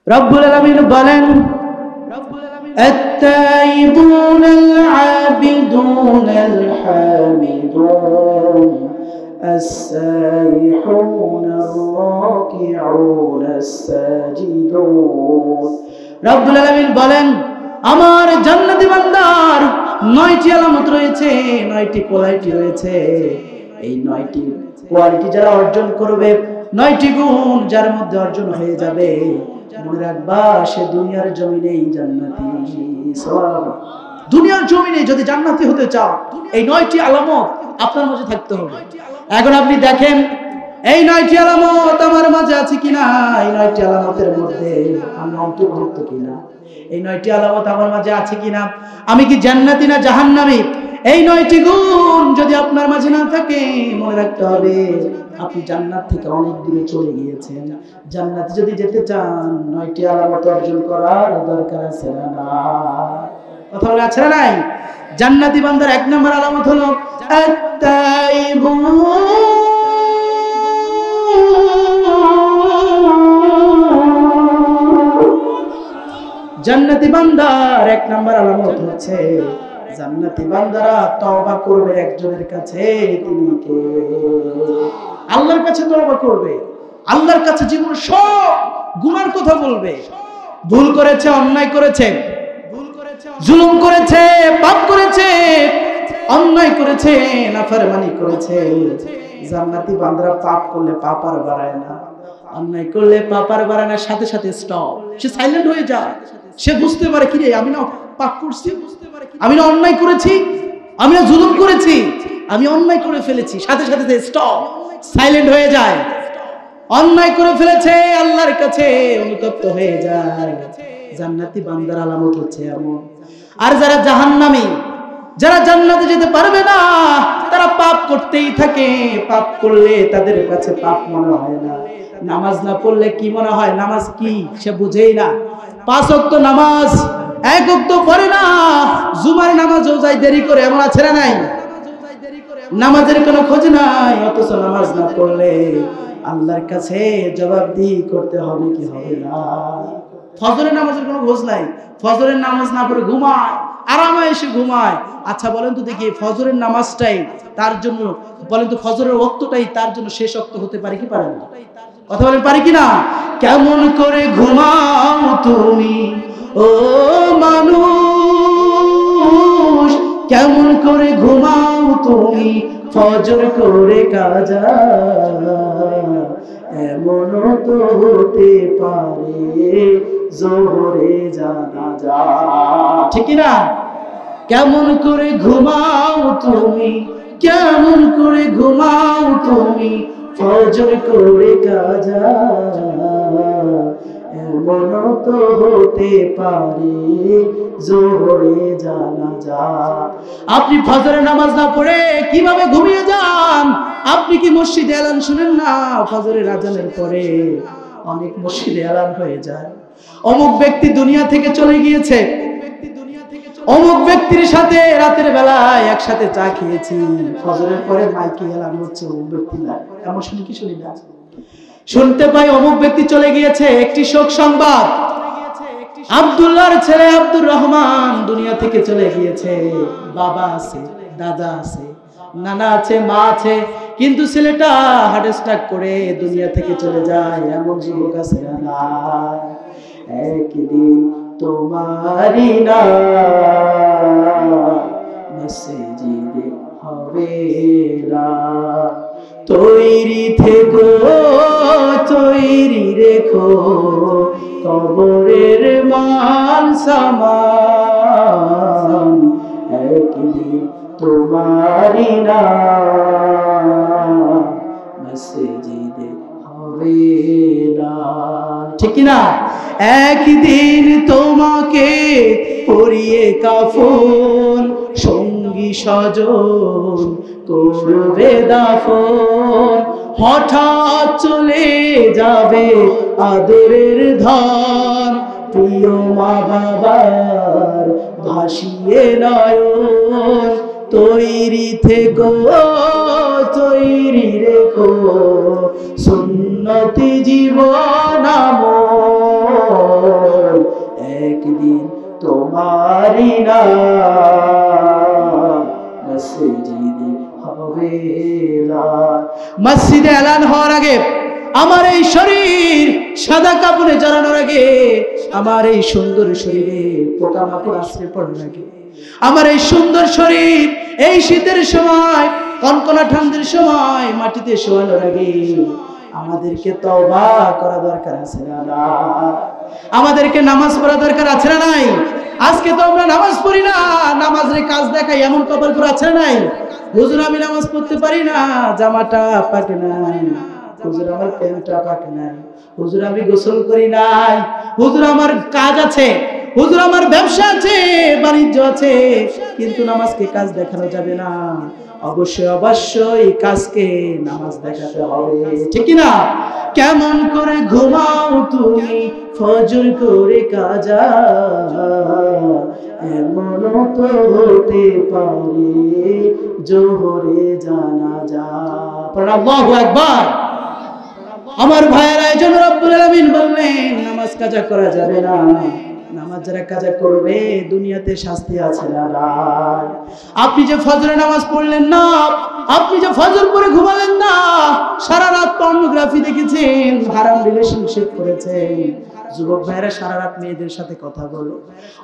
রব্বুল আলামিন বলেন التائبون العابدون الحامدون السائحون الراكعون الساجدون রব্বুল আলামিন বলেন আমার জান্নাতি বান্দার 9টি আলামত রয়েছে, 9টি কোয়ালিটি রয়েছে। এই 9টি কোয়ালিটি যারা অর্জন করবে, 9টি গুণ যার মধ্যে অর্জন হয়ে যাবে, মনে রাখবা সে দুনিয়ার জমিনেই জান্নাতি। সুবহানাল্লাহ। দুনিয়ার জমিনে যদি জান্নাতি হতে চাও, এই 9টি আলামত আপনার মাঝে থাকতে হবে। এখন আপনি দেখেন এই 9টি আলামত আমার মাঝে আছে কিনা, এই 9টি আলামতের মধ্যে আমি অন্তর্ভুক্ত কিনা, এই 9টি আলামত আমার মাঝে আছে কিনা, আমি কি জান্নাতি না জাহান্নামী, এই 9টি গুণ যদি আপনার মাঝে না থাকে, মনে রাখতে হবে আপনি জান্নাত থেকে অনেক দূরে চলে গিয়েছেন। জান্নাতে যদি যেতে চান 9টি আলামত অর্জন করার দরকার আছে না? কথা বলে আছে না নাই? জান্নাতি বান্দার 1 নম্বর আলামত হলো আত-তাইবুন। জান্নাতি বান্দার 1 নম্বর আলামত হচ্ছে জান্নাতি বান্দারা তওবা করবে একজনের কাছে, তিনি কে? আল্লাহর কাছে তওবা করবে, আল্লাহর কাছে জীবন সব গুনার কথা বলবে। ভুল করেছে, অন্যায় করেছে, জুলুম করেছে, পাপ করেছে, অন্যায় করেছে, নাফরমানি করেছে। জান্নাতি বান্দারা পাপ করলে পাপ আর বাড়ায় না, অন্যায় করলে পাপ আর বাড়ায় না, সাথে সাথে স্টপ, সে সাইলেন্ট হয়ে যায়। সে বুঝতে পারে কি রে, আমি না পাপ করছি, আমি না অন্যায় করেছি, আমি না জুলুম করেছি, আমি অন্যায় করে ফেলেছি, সাথে সাথে স্টপ, সাইলেন্ট হয়ে যায়। অন্যায় করে ফেলেছে, আল্লাহর কাছে অনুতপ্ত হয়ে যায়। জান্নাতি বান্দার আলামত হচ্ছে এমন। আর যারা জাহান্নামী, যারা জান্নাতে যেতে পারবে না, তারা পাপ করতেই থাকে। পাপ করলে তাদের কাছে পাপ মনে হয় না। নামাজ না পড়লে কি মনে হয়, নামাজ কি সে বুঝেই না। 5 ওয়াক্ত নামাজ 1 ওয়াক্ত পড়ে না, জুমার নামাজও যায় দেরি করে, এমন আছে না নাই? নামাজের কোনো খোঁজ নাই, অথচ নামাজ না পড়লে আল্লাহর কাছে জবাবদিহি করতে হবে কি হবে না? ফজরের নামাজের কোনো খোঁজ নাই, ফজরের নামাজ না পড়ে ঘুমায়, আরামে এসে ঘুমায়। আচ্ছা বলেন তো দেখি, ফজরের নামাজটাই তার জন্য, বলেন তো ফজরের ওয়াক্তটাই তার জন্য শেষ ওয়াক্ত হতে পারে কি পারে না? কথা বলেন পারি কিনা? কেমন করে ঘুমাও তুমি ও মানুষ, কেমন করে ঘুমাও তুমি ফজর করে কাজা, এমন তো হতে পারে জোহরে জানাজা, ঠিক না? কেমন করে ঘুমাও তুমি, কেমন করে ঘুমাও তুমি ফজর করে কাজা, এমন তো হতে পারে জোহরে জানাজা। আপনি ফজরের নামাজ না পড়ে কিভাবে ঘুমিয়ে যান? আপনি কি মসজিদে এলান শুনেন না? ফজরের আজানের পরে অনেক মসজিদে এলান হয়ে যায়, অমুক ব্যক্তি দুনিয়া থেকে চলে গিয়েছে, অমুক ব্যক্তির সাথে রাতের বেলায় একসাথে চা খেয়েছি, ফজরের পরে মাইকে এলান হচ্ছে অমুক ব্যক্তি না, এমন শুনি কি শুনি না? শুনতে পাই অমুক ব্যক্তি চলে গিয়েছে, একটি শোক সংবাদ, আব্দুল্লাহর ছেলে আব্দুর রহমান দুনিয়া থেকে চলে গিয়েছে। বাবা আছে, দাদা আছে, নানা আছে, মা আছে, কিন্তু ছেলেটা হার্ট অ্যাটাক করে দুনিয়া থেকে চলে যায়, এমন যুবক আছে না? একদিন তোমারি না মসজিদে হবে না, তৈরি থেকো তৈরি রেখো কবরের মান সামান, একদিন তোমারি না মসজিদে হবে না, ঠিক না? একদিন তোমাকে পরিয়ে কাফন, সঙ্গী স্বজন করবে দাফন, হঠাৎ চলে যাবে আদরের ধন, প্রিয় মা বাবার ভাসিয়ে নয়ন, তৈরি থেকো তৈরি রেখো সুন্নতি জীবন আমল, মদিনা মসজিদে হবে এলান। মসজিদে এলান হওয়ার আগে আমার এই শরীর সাদা কাপড়ে জড়ানোর আগে, আমার এই সুন্দর শরীরে পোকামাকড় আশ্রয় পড়ার আগে, আমার এই সুন্দর শরীর এই শীতের সময় কনকনা ঠান্ডার সময় মাটিতে শোয়ানোর আগে আমাদেরকে তওবা করা দরকার আছে না? আমাদেরকে নামাজ পড়া দরকার আছে না নাই? আজকে তো আমরা নামাজ পড়ি না, নামাজের কাজ দেখাই এমন কপাল করে আছে না নাই? হুজুর আমি নামাজ পড়তে পারি না, জামাটা পাকে নাই, হুজুর আমার প্যান্টটা পাকে নাই, হুজুর আমি গোসল করি নাই, হুজুর আমার কাজ আছে, হুজুর আমার ব্যবসা আছে, বাণিজ্য আছে, কিন্তু নামাজকে কাজ দেখানো যাবে না। অবশ্যই অবশ্যই কাজকে নামাজ দেখাতে হবে, ঠিক কি না? কেমন করে ঘুমাও তুমি ফজর করে কাজা, এমন তো হতে পারে জোহরে জানাজা। আল্লাহু আকবার। আমার ভাইয়েরা, এই জন্য রব্বুল আলামিন বললেন নামাজ কাজা করা যাবে না। নামাজ যারা কাজা করবে দুনিয়াতে শাস্তি আছে না? আপনি যে ফজরের নামাজ পড়লেন না, আপনি যে ফজর পড়ে ঘুমালেন না, সারা রাত পর্নোগ্রাফি দেখেছেন, হারাম রিলেশনশিপ করেছেন, যুবক ভাইয়েরা সারা রাত মেয়েদের সাথে কথা বলে,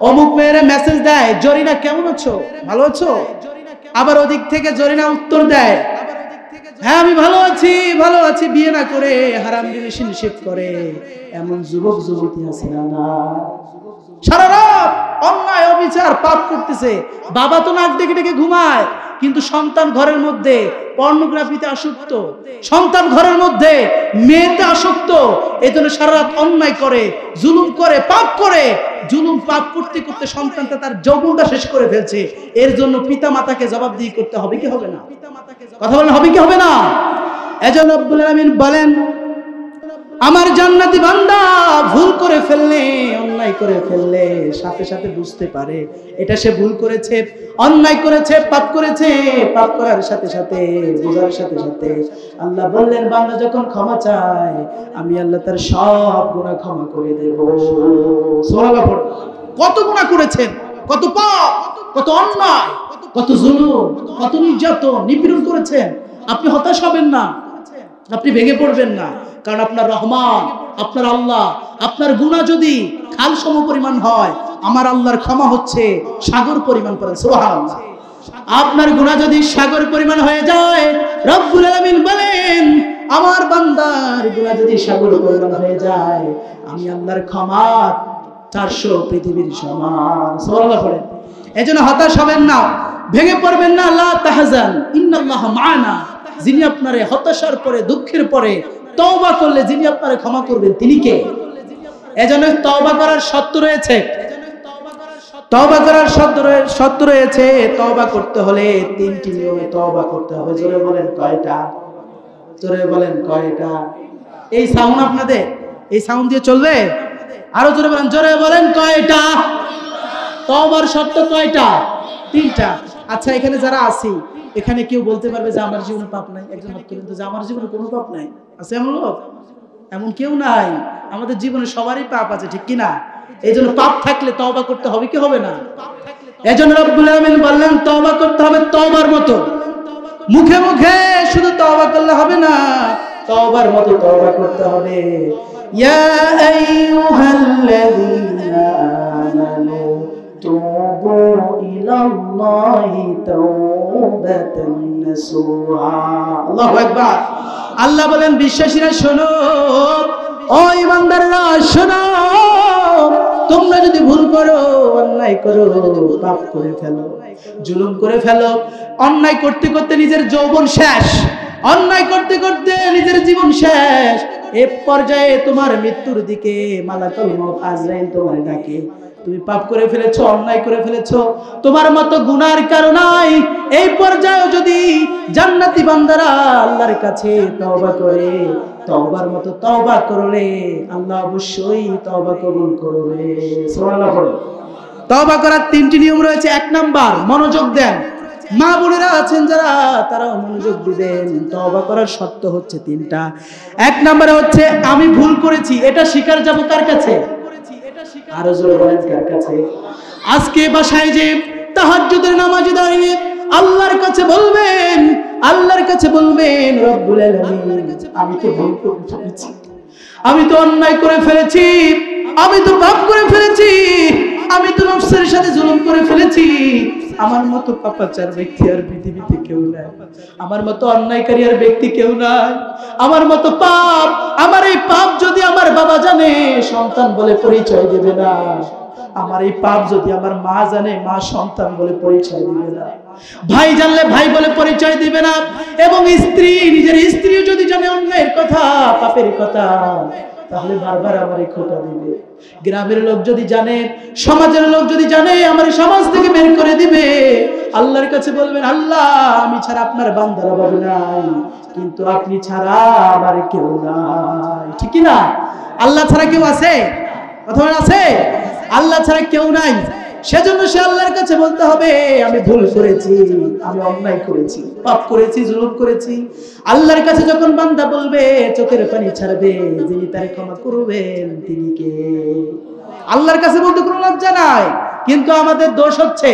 অমুক মেয়েরা মেসেজ দেয় জরিনা কেমন আছো, ভালো আছো, আবার ওদিক থেকে জরিনা উত্তর দেয় হ্যাঁ আমি ভালো আছি ভালো আছি, বিয়ে না করে হারাম রিলেশনশিপ করে। এমন যুবক যুবতী আছে না? সারা রাত অন্যায় অবিচার পাপ করতেছে, বাবা তো নাক ডেকে ডেকে ঘুমায়, কিন্তু সন্তান ঘরের মধ্যে পর্নোগ্রাফিতে আসক্ত, সন্তান ঘরের মধ্যে মেয়েতে আসক্ত, এজন্য সারা রাত অন্যায় করে, জুলুম করে, পাপ করে, জুলুম পাপ করতে করতে সন্তানটা তার যৌবনটা শেষ করে ফেলছে। এর জন্য পিতা মাতাকে জবাবদিহি করতে হবে কি হবে না? কথা বলেন হবে কি হবে না? এজন্য রব্বুল আলামিন বলেন আমার জান্নাতি বান্দা ভুল করে ফেললে, অন্যায় করে ফেললে সাথে সাথে বুঝতে পারে এটা সে ভুল করেছে, অন্যায় করেছে, পাপ করেছে, পাপ করার সাথে সাথে বোঝার সাথে সাথে আল্লাহ বললেন বান্দা যখন ক্ষমা চায় আমি আল্লাহ তার সব গুনাহ ক্ষমা করে দেব। সুবহানাল্লাহ। কত গুনাহ করেছেন, কত পাপ, কত অন্যায়, কত জুলুম, কত নির্যাতন, নিপীড়ন করেছেন, আপনি হতাশ হবেন না, আপনি ভেঙে পড়বেন না, কারণ আপনার রহমান, আপনার আল্লাহ, আপনার গুনাহ যদি খাল সম পরিমাণ হয়, আমার আল্লাহর ক্ষমা হচ্ছে সাগর পরিমাণ। পড়েন সুবহানাল্লাহ। আপনার গুনাহ যদি সাগর পরিমাণ হয়ে যায়, রব্বুল আলামিন বলেন আমার বান্দার গুনাহ যদি সাগর পরিমাণ হয়ে যায়, আমি আল্লাহর ক্ষমা 400 পৃথিবীর সমান। সুবহানাল্লাহ পড়েন। এজন্য হতাশ হবেন না, ভেঙে পড়বেন না। লা তাহজান ইন্নাল্লাহা মা'ানা। যিনি আপনারে হতাশার পরে, দুঃখের পরে তওবা করলে যিনি আপনারে ক্ষমা করবেন তিনি কে? এজন্য তওবা করার শর্ত রয়েছে, তওবা করার শর্ত রয়েছে। তওবা করতে হলে 3টি নিয়মে তওবা করতে হবে। জোরে বলেন কয়টা? জোরে বলেন কয়টা? এই সাউন্ড আপনাদের, এই সাউন্ড দিয়ে চলবে? আরো জোরে বলেন, জোরে বলেন কয়টা? তওবার শর্ত কয়টা? 3টা। আচ্ছা এখানে যারা আছি, এখানে কেউ বলতে পারবে যে আমার জীবনে পাপ নাই? একজন হাত তুলেন তো যে আমার জীবনে কোনো পাপ নাই। আছে এমন লোক? এমন কেউ নাই। আমাদের জীবনে সবারই পাপ আছে, ঠিক কি না? এইজন্য পাপ থাকলে তওবা করতে হবে কি হবে না? এজন্য রব্বুল আলামিন বললেন তওবা করতে হবে তওবার মতো। মুখে মুখে শুধু তওবা করলে হবে না, তওবার মতো তওবা করতে হবে। ইয়া আইয়ুহাল্লাযীনা আমানু তুবু ইলাল্লাহি তাওবাতান নাসুহা। আল্লাহু আকবার। আল্লাহ বলেন বিশ্বাসীরা শোনো, ও ঈমানদাররা শোনো, তোমরা যদি ভুল করো, অন্যায় করো, পাপ করে ফেলো, জুলুম করে ফেলো, অন্যায় করতে করতে নিজের যৌবন শেষ, অন্যায় করতে করতে নিজের জীবন শেষ, এই পর্যায়ে তোমার মৃত্যুর দিকে মালাকুল মউত আজরাইল তোমার ডাকে, তুমি পাপ করে ফেলেছো, অন্যায় করে ফেলেছো, তোমার মতো গুনার কারণ নাই, এই পর্যায়ে যদি জান্নাতি বান্দারা আল্লাহর কাছে তওবা করে, তওবার মতো তওবা করলে আল্লাহ অবশ্যই তওবা কবুল করবে। সুবহানাল্লাহ। তওবা করার 3টি নিয়ম রয়েছে। 1 নাম্বার, মনোযোগ দেন, মা বোনেরা আছেন যারা, তারাও মনোযোগ দিবেন। তওবা করার শর্ত হচ্ছে 3টা। 1 নম্বরে হচ্ছে আমি ভুল করেছি, এটা স্বীকার যাব কার কাছে? আরো জোরে বলেন কার কাছে? আজকে বাসায় যে তাহাজ্জুদের নামাজে দাঁড়িয়ে আল্লাহর কাছে বলবেন, আল্লাহর কাছে বলবেন, রব্বুল আলামিন আমি তো ভুল করে ফেলেছি, আমি তো অন্যায় করে ফেলেছি, আমি তো পাপ করে ফেলেছি, আমি তো নফসের সাথে জুলুম করে ফেলেছি। আমার মতো পাপাচার ব্যক্তি আর পৃথিবীতে কেউ নাই, আমার মতো অন্যায়কারী আর ব্যক্তি কেউ নাই। আমার মতো পাপ, আমার এই পাপ যদি আমার বাবা জানে সন্তান বলে পরিচয় দেবে না, আমার এই পাপ যদি আমার মা জানে মা সন্তান বলে পরিচয় দিবে না, ভাই জানলে ভাই বলে পরিচয় দিবে না, এবং স্ত্রী নিজের স্ত্রীও যদি জানে অন্যায়ের কথা, পাপের কথা, তাহলে বারবার আমারই খোঁটা দিবে। গ্রামের লোক যদি জানে, সমাজের লোক যদি জানে, আমার সমাজ থেকে বের করে দিবে। আল্লাহর কাছে বলবেন, আল্লাহ আমি ছাড়া আপনার বান্দার অভাব নাই, কিন্তু আপনি ছাড়া আমার কেউ নাই। ঠিক কি না? আল্লাহ ছাড়া কেউ আছে? কথা আছে? আল্লাহ ছাড়া কেউ নাই। সেজন্য সে আল্লাহর কাছে বলতে হবে, আমি ভুল করেছি, আমি অন্যায় করেছি, পাপ করেছি, জুলুম করেছি। আল্লাহর কাছে যখন বান্দা বলবে, চোখের পানি ছাড়বে, যিনি তার ক্ষমা করবেন তিনি কে? আল্লাহর কাছে বলতে কোনো লজ্জা নাই। কিন্তু আমাদের দোষ হচ্ছে,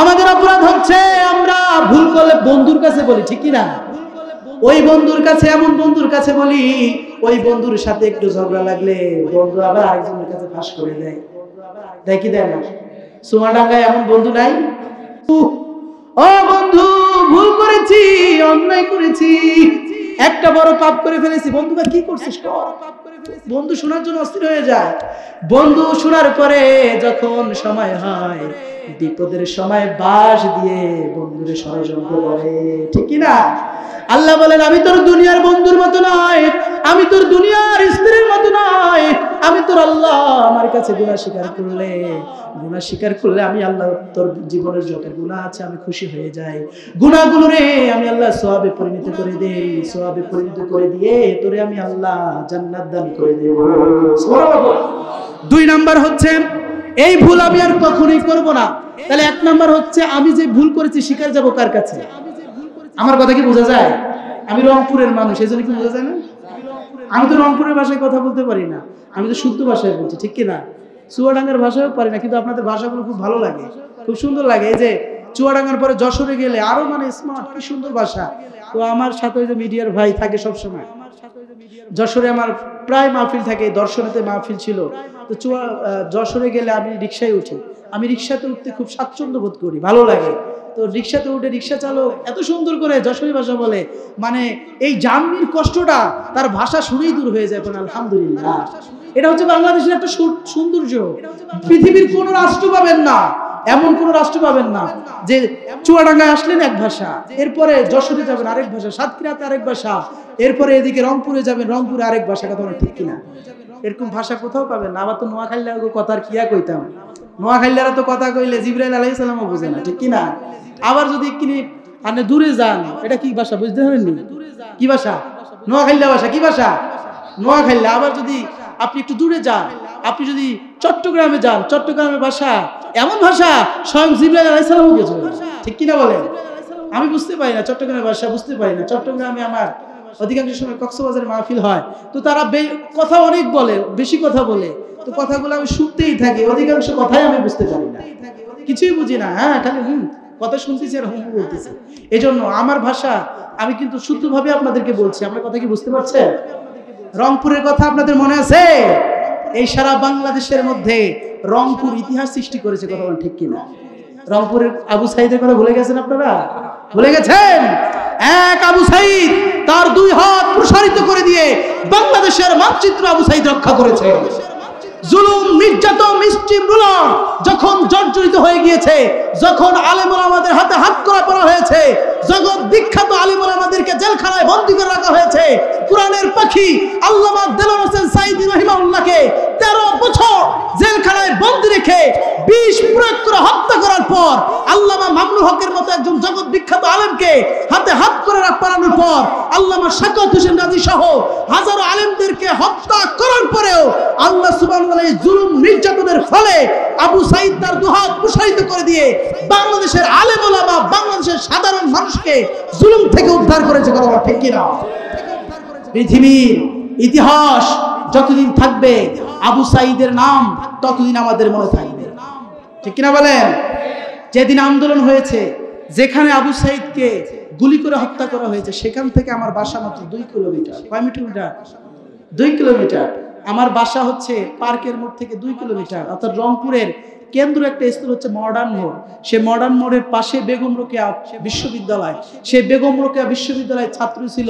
আমাদের অপরাধ হচ্ছে, আমরা ভুল করলে বন্ধুর কাছে বলি। ঠিক কি না? ওই বন্ধুর কাছে, এমন বন্ধুর কাছে বলি, ওই বন্ধুর সাথে একটু ঝগড়া লাগলে বন্ধু আবার আরেকজনের কাছে ফাঁস করে দেয়। দেখি দেয় না? সুমাডাঙ্গায় এমন বন্ধু নাই? ও বন্ধু, ভুল করেছি, অন্যায় করেছি, একটা বড় পাপ করে ফেলেছি। বন্ধুকে কি করছিস? বন্ধু শোনার জন্য অস্থির হয়ে যায়। বন্ধু শোনার পরে যখন সময় হয়, বিপদের সময় বাঁশ দিয়ে বন্ধুরে ষড়যন্ত্র করে। ঠিক কি না? আল্লাহ বলেন, আমি তোর দুনিয়ার বন্ধুর মতো নয়, আমি তোর দুনিয়ার স্ত্রীর মতো নয়, আমি তোর আল্লাহ। আমার কাছে গুনাহ স্বীকার করলে আমি আল্লাহ তোর জীবনের যত গুনাহ আছে আমি খুশি হয়ে যাই। গুনাহগুলো রে আমি আল্লাহ সওয়াবে পরিণত করে দেই, সওয়াবে পরিণত করে দিয়ে তোরে আমি আল্লাহ জান্নাত দান করে দেব। সুবহানাল্লাহ। 2 নাম্বার হচ্ছে এই ভুল আমি আর কখনোই করব না। তাহলে 1 নাম্বার হচ্ছে আমি যে ভুল করেছি স্বীকার যাব কার কাছে? আমার কথা কি বোঝা যায়? আমি রংপুরের মানুষ, এজন্য কি বোঝা যায় না? আমি তো রংপুরের ভাষায় কথা বলতে পারি না, আমি তো শুদ্ধ ভাষায় বলছি। ঠিক কি না? চুয়াডাঙ্গার ভাষাও পারি না, কিন্তু আপনাদের ভাষাগুলো খুব ভালো লাগে, খুব সুন্দর লাগে। এই যে চুয়াডাঙ্গার পরে যশোরে গেলে আরো মানে স্মার্ট, কি সুন্দর ভাষা। তো আমার সাথে ওই যে মিডিয়ার ভাই থাকে সব সময়, যশোরে আমার প্রায় মাহফিল থাকে, দর্শনেতে মাহফিল ছিল। তো যশোরে গেলে আমি রিক্সায় উঠি, আমি রিক্সাতে উঠতে খুব স্বাচ্ছন্দ্য বোধ করি, ভালো লাগে। তো রিক্সাতে উঠে রিক্সা চালক এত সুন্দর করে যশোরী ভাষা বলে, মানে এই জার্নির কষ্টটা তার ভাষা শুনেই দূর হয়ে যায়। আলহামদুলিল্লাহ, এটা হচ্ছে বাংলাদেশের একটা সৌন্দর্য। পৃথিবীর কোন রাষ্ট্র পাবেন না, এমন কোন রাষ্ট্র পাবেন না যে চুয়াডাঙ্গায় আসলেন এক ভাষা, এরপরে যশোরে যাবেন আরেক ভাষা, সাতক্ষীরাতে আরেক ভাষা, এরপরে এদিকে রংপুরে যাবেন, রংপুরে আরেক ভাষা। কথা ঠিক কিনা? এরকম ভাষা কোথাও পাবেন না। আবার তো নোয়াখালীরা কথা আর কিয়া কইতাম, নোয়াখালীরা তো কথা কইলে জিবরাইল আলাইহিস সালামও বোঝে না। ঠিক কিনা? আবার যদি কিনি আপনি দূরে যান, এটা কি ভাষা বুঝতে পারেননি? কি ভাষা? নোয়াখালীর ভাষা। কি ভাষা? নোয়াখালী। আবার যদি আপনি একটু দূরে যান, আপনি যদি চট্টগ্রামে যান, চট্টগ্রামের ভাষা এমন ভাষা স্বয়ং জিবরাইল আলাইহিস সালামও বোঝে না। ঠিক কিনা বলেন? আমি বুঝতে পারি না চট্টগ্রামের ভাষা, বুঝতে পারি না। চট্টগ্রামে আমার অধিকাংশ সময় কক্সবাজারে মাহফিল হয়, তো তারা কথা অনেক বলে, বেশি কথা বলে, তো কথাগুলো আমি শুনতেই থাকি, অধিকাংশ কথাই আমি বুঝতে পারি না, কিছুই বুঝি না। হ্যাঁ, খালি কথা শুনতেছি আর বলতেছি। এই জন্য আমার ভাষা আমি কিন্তু শুদ্ধভাবে আপনাদেরকে বলছি। আপনার কথা কি বুঝতে পারছেন? রংপুরের কথা আপনাদের মনে আছে? এই সারা বাংলাদেশের মধ্যে রংপুর ইতিহাস সৃষ্টি করেছে। কথা বলেন ঠিক কিনা? রংপুরের আবু সাইদের কথা ভুলে গেছেন আপনারা? ভুলে গেছেন? এক আবু সাইদ তার 2 হাত প্রসারিত করে দিয়ে বাংলাদেশের মানচিত্র আবু সাইদ রক্ষা করেছে। জুলুম, নির্যাতন, মিষ্টিগুলো যখন জর্জরিত হয়ে গিয়েছে, যখন আলেম ওলামাদের হাতে হাত করা হয়েছে, জগৎ বিখ্যাত আলেম ওলামাদেরকে জেলখানায় বন্দী করে রাখা হয়েছে, কোরআনের পাখি আল্লামা দেলোয়ার হোসেন সাঈদী রাহিমাহুল্লাহকে 13 বছর জেলখানায় বন্দী রেখে বিষ প্রয়োগ করে হত্যা করার পর, আল্লামা মামুনুল হকের মতো একজন জগৎ বিখ্যাত আলেমকে হাতে হাত করে রাখানোর পর, আল্লামা শাকাওয়াত হোসেন রাজি সহ হাজারো আলেমদেরকে হত্যা করার পরেও আল্লাহ সুবহানাহু ওয়া তাআলা জুলুম নির্যাতনের ফলে আবু সাঈদ তার 2 হাত প্রসারিত করে দিয়ে বাংলাদেশের আলেম ওলামা, বাংলাদেশের সাধারণ মানুষকে জুলুম থেকে উদ্ধার করেছে। কথা ঠিক কি না? পৃথিবীর ইতিহাস যতদিন থাকবে আবু সাঈদের নাম ততদিন আমাদের মনে থাকবে, ঠিক কিনা বলেন? যেদিন আন্দোলন হয়েছে, যেখানে আবু সাইদকে গুলি করে হত্যা করা হয়েছে, সেখান থেকে আমার বাসা মাত্র 2 কিলোমিটার। কয় মিটার? 2 কিলোমিটার। আমার বাসা হচ্ছে পার্কের মোড় থেকে 2 কিলোমিটার। অর্থাৎ রংপুরের কেন্দ্র একটা স্কুল হচ্ছে মডার্ন মোড়। সে মডার্ন মোড়ের পাশে বেগম রোকেয়া বিশ্ববিদ্যালয়। সেই বেগম রোকেয়া বিশ্ববিদ্যালয়ের ছাত্র ছিল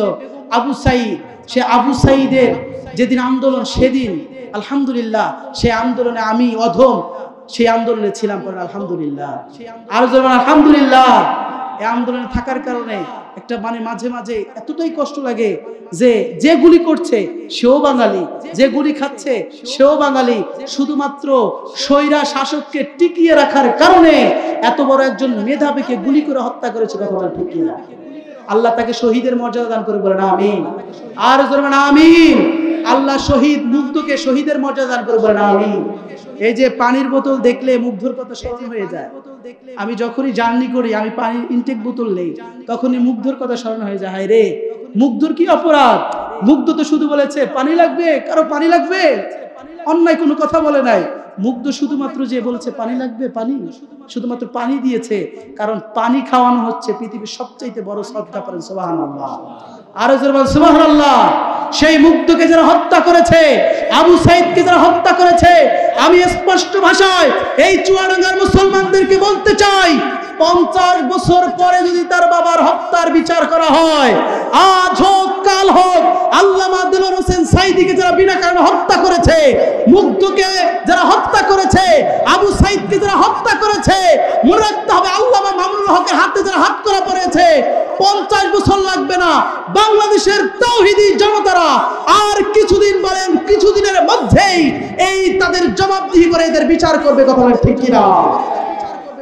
আবু সাইদ। সে আবু সাইদের যেদিন আন্দোলন, সেদিন আলহামদুলিল্লাহ সেই আন্দোলনে আমি অধম, সেই আন্দোলনে ছিলাম। আলহামদুলিল্লাহ, আরো জোরে আলহামদুলিল্লাহ। এই আন্দোলনে থাকার কারণে একটা মাঝে মাঝে এতটাই কষ্ট লাগে যে গুলি করছে সেও বাঙালি, যে গুলি খাচ্ছে সেও বাঙালি। শুধুমাত্র স্বৈরা শাসককে টিকিয়ে রাখার কারণে এত বড় একজন মেধাবীকে গুলি করে হত্যা করেছে। কথা বলেন ঠিক কিনা? আল্লাহ তাকে শহীদের মর্যাদা দান করে, বলেন আমিন। আর জোরে বলেন আমিন। আল্লাহ শহীদ মুগ্ধকে শহীদের মর্যাদা দান করে, বলেন আমিন। এই যে পানির বোতল দেখলে মুগ্ধর কথা স্মরণ হয়ে যায়। আমি যখনই জার্নি করি, আমি পানির ইনটেক বোতল নেই, তখনই মুগ্ধর কথা স্মরণ হয়ে যায়। হায় রে, মুগ্ধর কি অপরাধ? মুগ্ধ তো শুধু বলেছে পানি লাগবে, কারো পানি লাগবে, অন্যায় কোনো কথা বলে নাই। মুগ্ধ শুধুমাত্র যে বলেছে পানি লাগবে, পানি, শুধুমাত্র পানি দিয়েছে। কারণ পানি খাওয়ানো হচ্ছে পৃথিবীর সবচাইতে বড় সদকা। করেন সুবহানাল্লাহ, আরো জোরে বলেন সুবহানাল্লাহ। সেই মুগ্ধকে যারা হত্যা করেছে, আবু সাইদকে যারা হত্যা করেছে, আমি স্পষ্ট ভাষায় এই চুয়াডাঙ্গার মুসলমানদেরকে বলতে চাই, 50 বছর পরে যদি তার বাবার হত্যার বিচার করা হয়, আজ হোক কাল হোক, আল্লামা দিলওয়ার হোসেন সাইদিকে যারা বিনা কারণে হত্যা করেছে, মুগ্ধকে যারা হত্যা করেছে, আবু সাইদকে যারা হত্যা করেছে, মনে রাখতে হবে আল্লামা মামুনুল হকের হাতে যারা হাত করা পড়েছে, 50 বছর লাগবে না, বাংলাদেশের তাওহীদি জনতারা আর কিছুদিন, বলেন কিছুদিনের মধ্যেই এই তাদের জবাবদিহি করে এদের বিচার করবে। কথা বলেন ঠিক কিনা?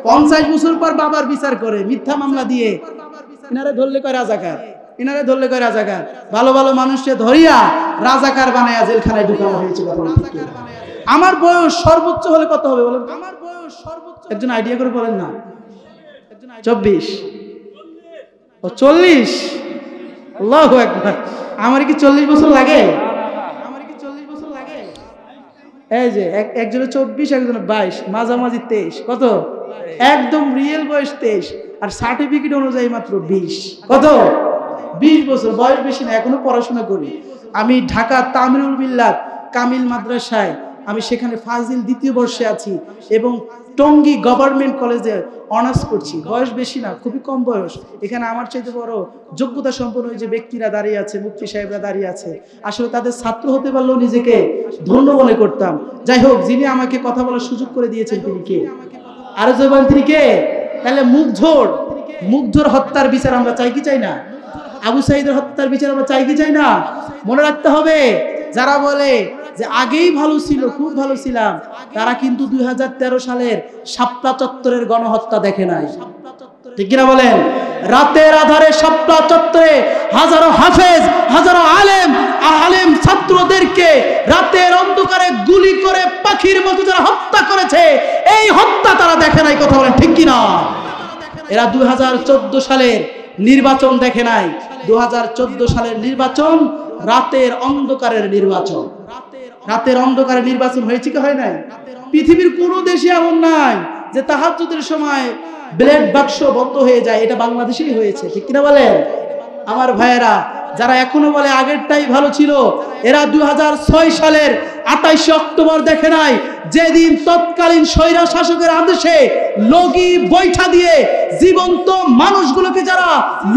50 বছর পর বাবার বিচার করে মিথ্যা মামলা দিয়ে। ইনারে ধরলে কয় রাজাকার, ইনারে ধরলে কয় রাজাকার। ভালো ভালো মানুষকে ধরিয়া রাজাকার বানায়া জেলখানায় ঢুকানো হয়েছে। কথা বলেন ঠিক কিনা? আমার বয়স সর্বোচ্চ হলে কত হবে বলেন? আমার বয়স সর্বোচ্চ, একজন আইডিয়া করে বলেন না। 24 ও 40? আল্লাহু আকবার। আমার কি 40 বছর লাগে? আমার কি 40 বছর লাগে? এই যে একজনের 24, একজনের 22, মাঝামাঝি 23। কত? একদম রিয়েল বয়স 23, আর সার্টিফিকেট অনুযায়ী মাত্র 20। কত? 20 বছর বয়স, বেশি না। এখনো পড়াশোনা করি আমি ঢাকা তামিরুল মিল্লাত কামিল মাদ্রাসায়। আমি সেখানে ফাজিল 2য় বর্ষে আছি এবং টঙ্গী গভর্নমেন্ট কলেজে অনার্স করছি। বয়স বেশি না, খুবই কম বয়স। এখানে আমার চাইতে বড় যোগ্যতা সম্পন্ন যে ব্যক্তিরা দাঁড়িয়ে আছে, মুফতি সাহেবরা দাঁড়িয়ে আছে, আসলে তাদের ছাত্র হতে পারলেও নিজেকে ধন্য মনে করতাম। যাই হোক, যিনি আমাকে কথা বলার সুযোগ করে দিয়েছেন তিনি কে? আরো জবান তিনি কে? তাহলে মুগ্ধর হত্যার বিচার আমরা চাই কি চাই না? আবু সাইদের হত্যার বিচার আমরা চাই কি চাই না? মনে রাখতে হবে, যারা বলে যে আগেই ভালো ছিল, খুব ভালো ছিলাম, তারা কিন্তু 2013 সালের শাপলা চত্বরের গণহত্যা দেখে নাই। ঠিক কিনা বলেন? রাতের আধারে শাপলা চত্বরে হাজারো হাফেজ, হাজারো আলেম ছাত্রদেরকে রাতের অন্ধকারে গুলি করে পাখির মতো যারা হত্যা করেছে, এই হত্যা তারা দেখে নাই। কথা বলেন ঠিক কিনা? এরা 2014 সালের নির্বাচন দেখে নাই। 2014 সালের নির্বাচন রাতের অন্ধকারের নির্বাচন। রাতের অন্ধকারে নির্বাচন হয়েছে কি হয় নাই? পৃথিবীর কোনো দেশে এমন নাই যে তাহাজ্জুদের সময় ব্লেড বাক্স বন্ধ হয়ে যায়। এটা বাংলাদেশেই হয়েছে। ঠিক কিনা বলেন? আমার ভাইয়েরা, যারা এখনো বলে আগেরটাই ভালো ছিল, এরা 2006 সালের 28 অক্টোবর দেখে নাই, যেদিন তৎকালীন স্বৈরা শাসকের আদেশে লগি বৈঠা দিয়ে জীবন্ত মানুষগুলোকে যারা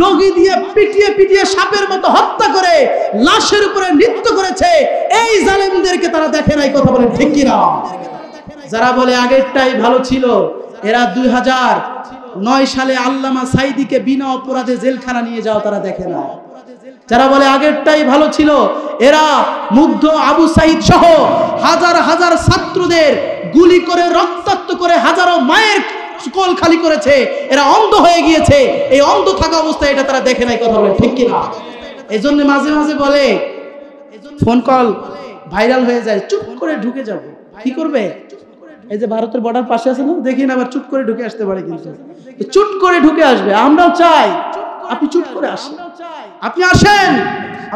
লগি দিয়ে পিটিয়ে পিটিয়ে সাপের মতো হত্যা করে লাশের উপরে নৃত্য করেছে, এই জালেমদেরকে তারা দেখে নাই। কথা বলেন ঠিক কিনা? যারা বলে আগেরটাই ভালো ছিল, এরা 2009 সালে আল্লামা সাইদিকে বিনা অপরাধে জেলখানা নিয়ে যাও, তারা দেখে না। যারা বলে আগেরটাই ভালো ছিল, এরা মুগ্ধ, আবু সাইদ সহ হাজার হাজার ছাত্রদের গুলি করে রক্তাক্ত করে হাজারো মায়ের কোল খালি করেছে, এরা অন্ধ হয়ে গিয়েছে। এই অন্ধ থাকা অবস্থায় এটা তারা দেখে নাই। কথা বলে ঠিক কিনা? এই জন্য মাঝে মাঝে বলে, ফোন কল ভাইরাল হয়ে যায়, চুপ করে ঢুকে যাব। কি করবে? এই যে ভারতের বর্ডার পাশে আছে না, দেখি না, আবার চুপ করে ঢুকে আসতে পারে। কিন্তু চুপ করে ঢুকে আসবে। আমরাও চাই আপনি চুপ করে আসেন, আপনি আসেন,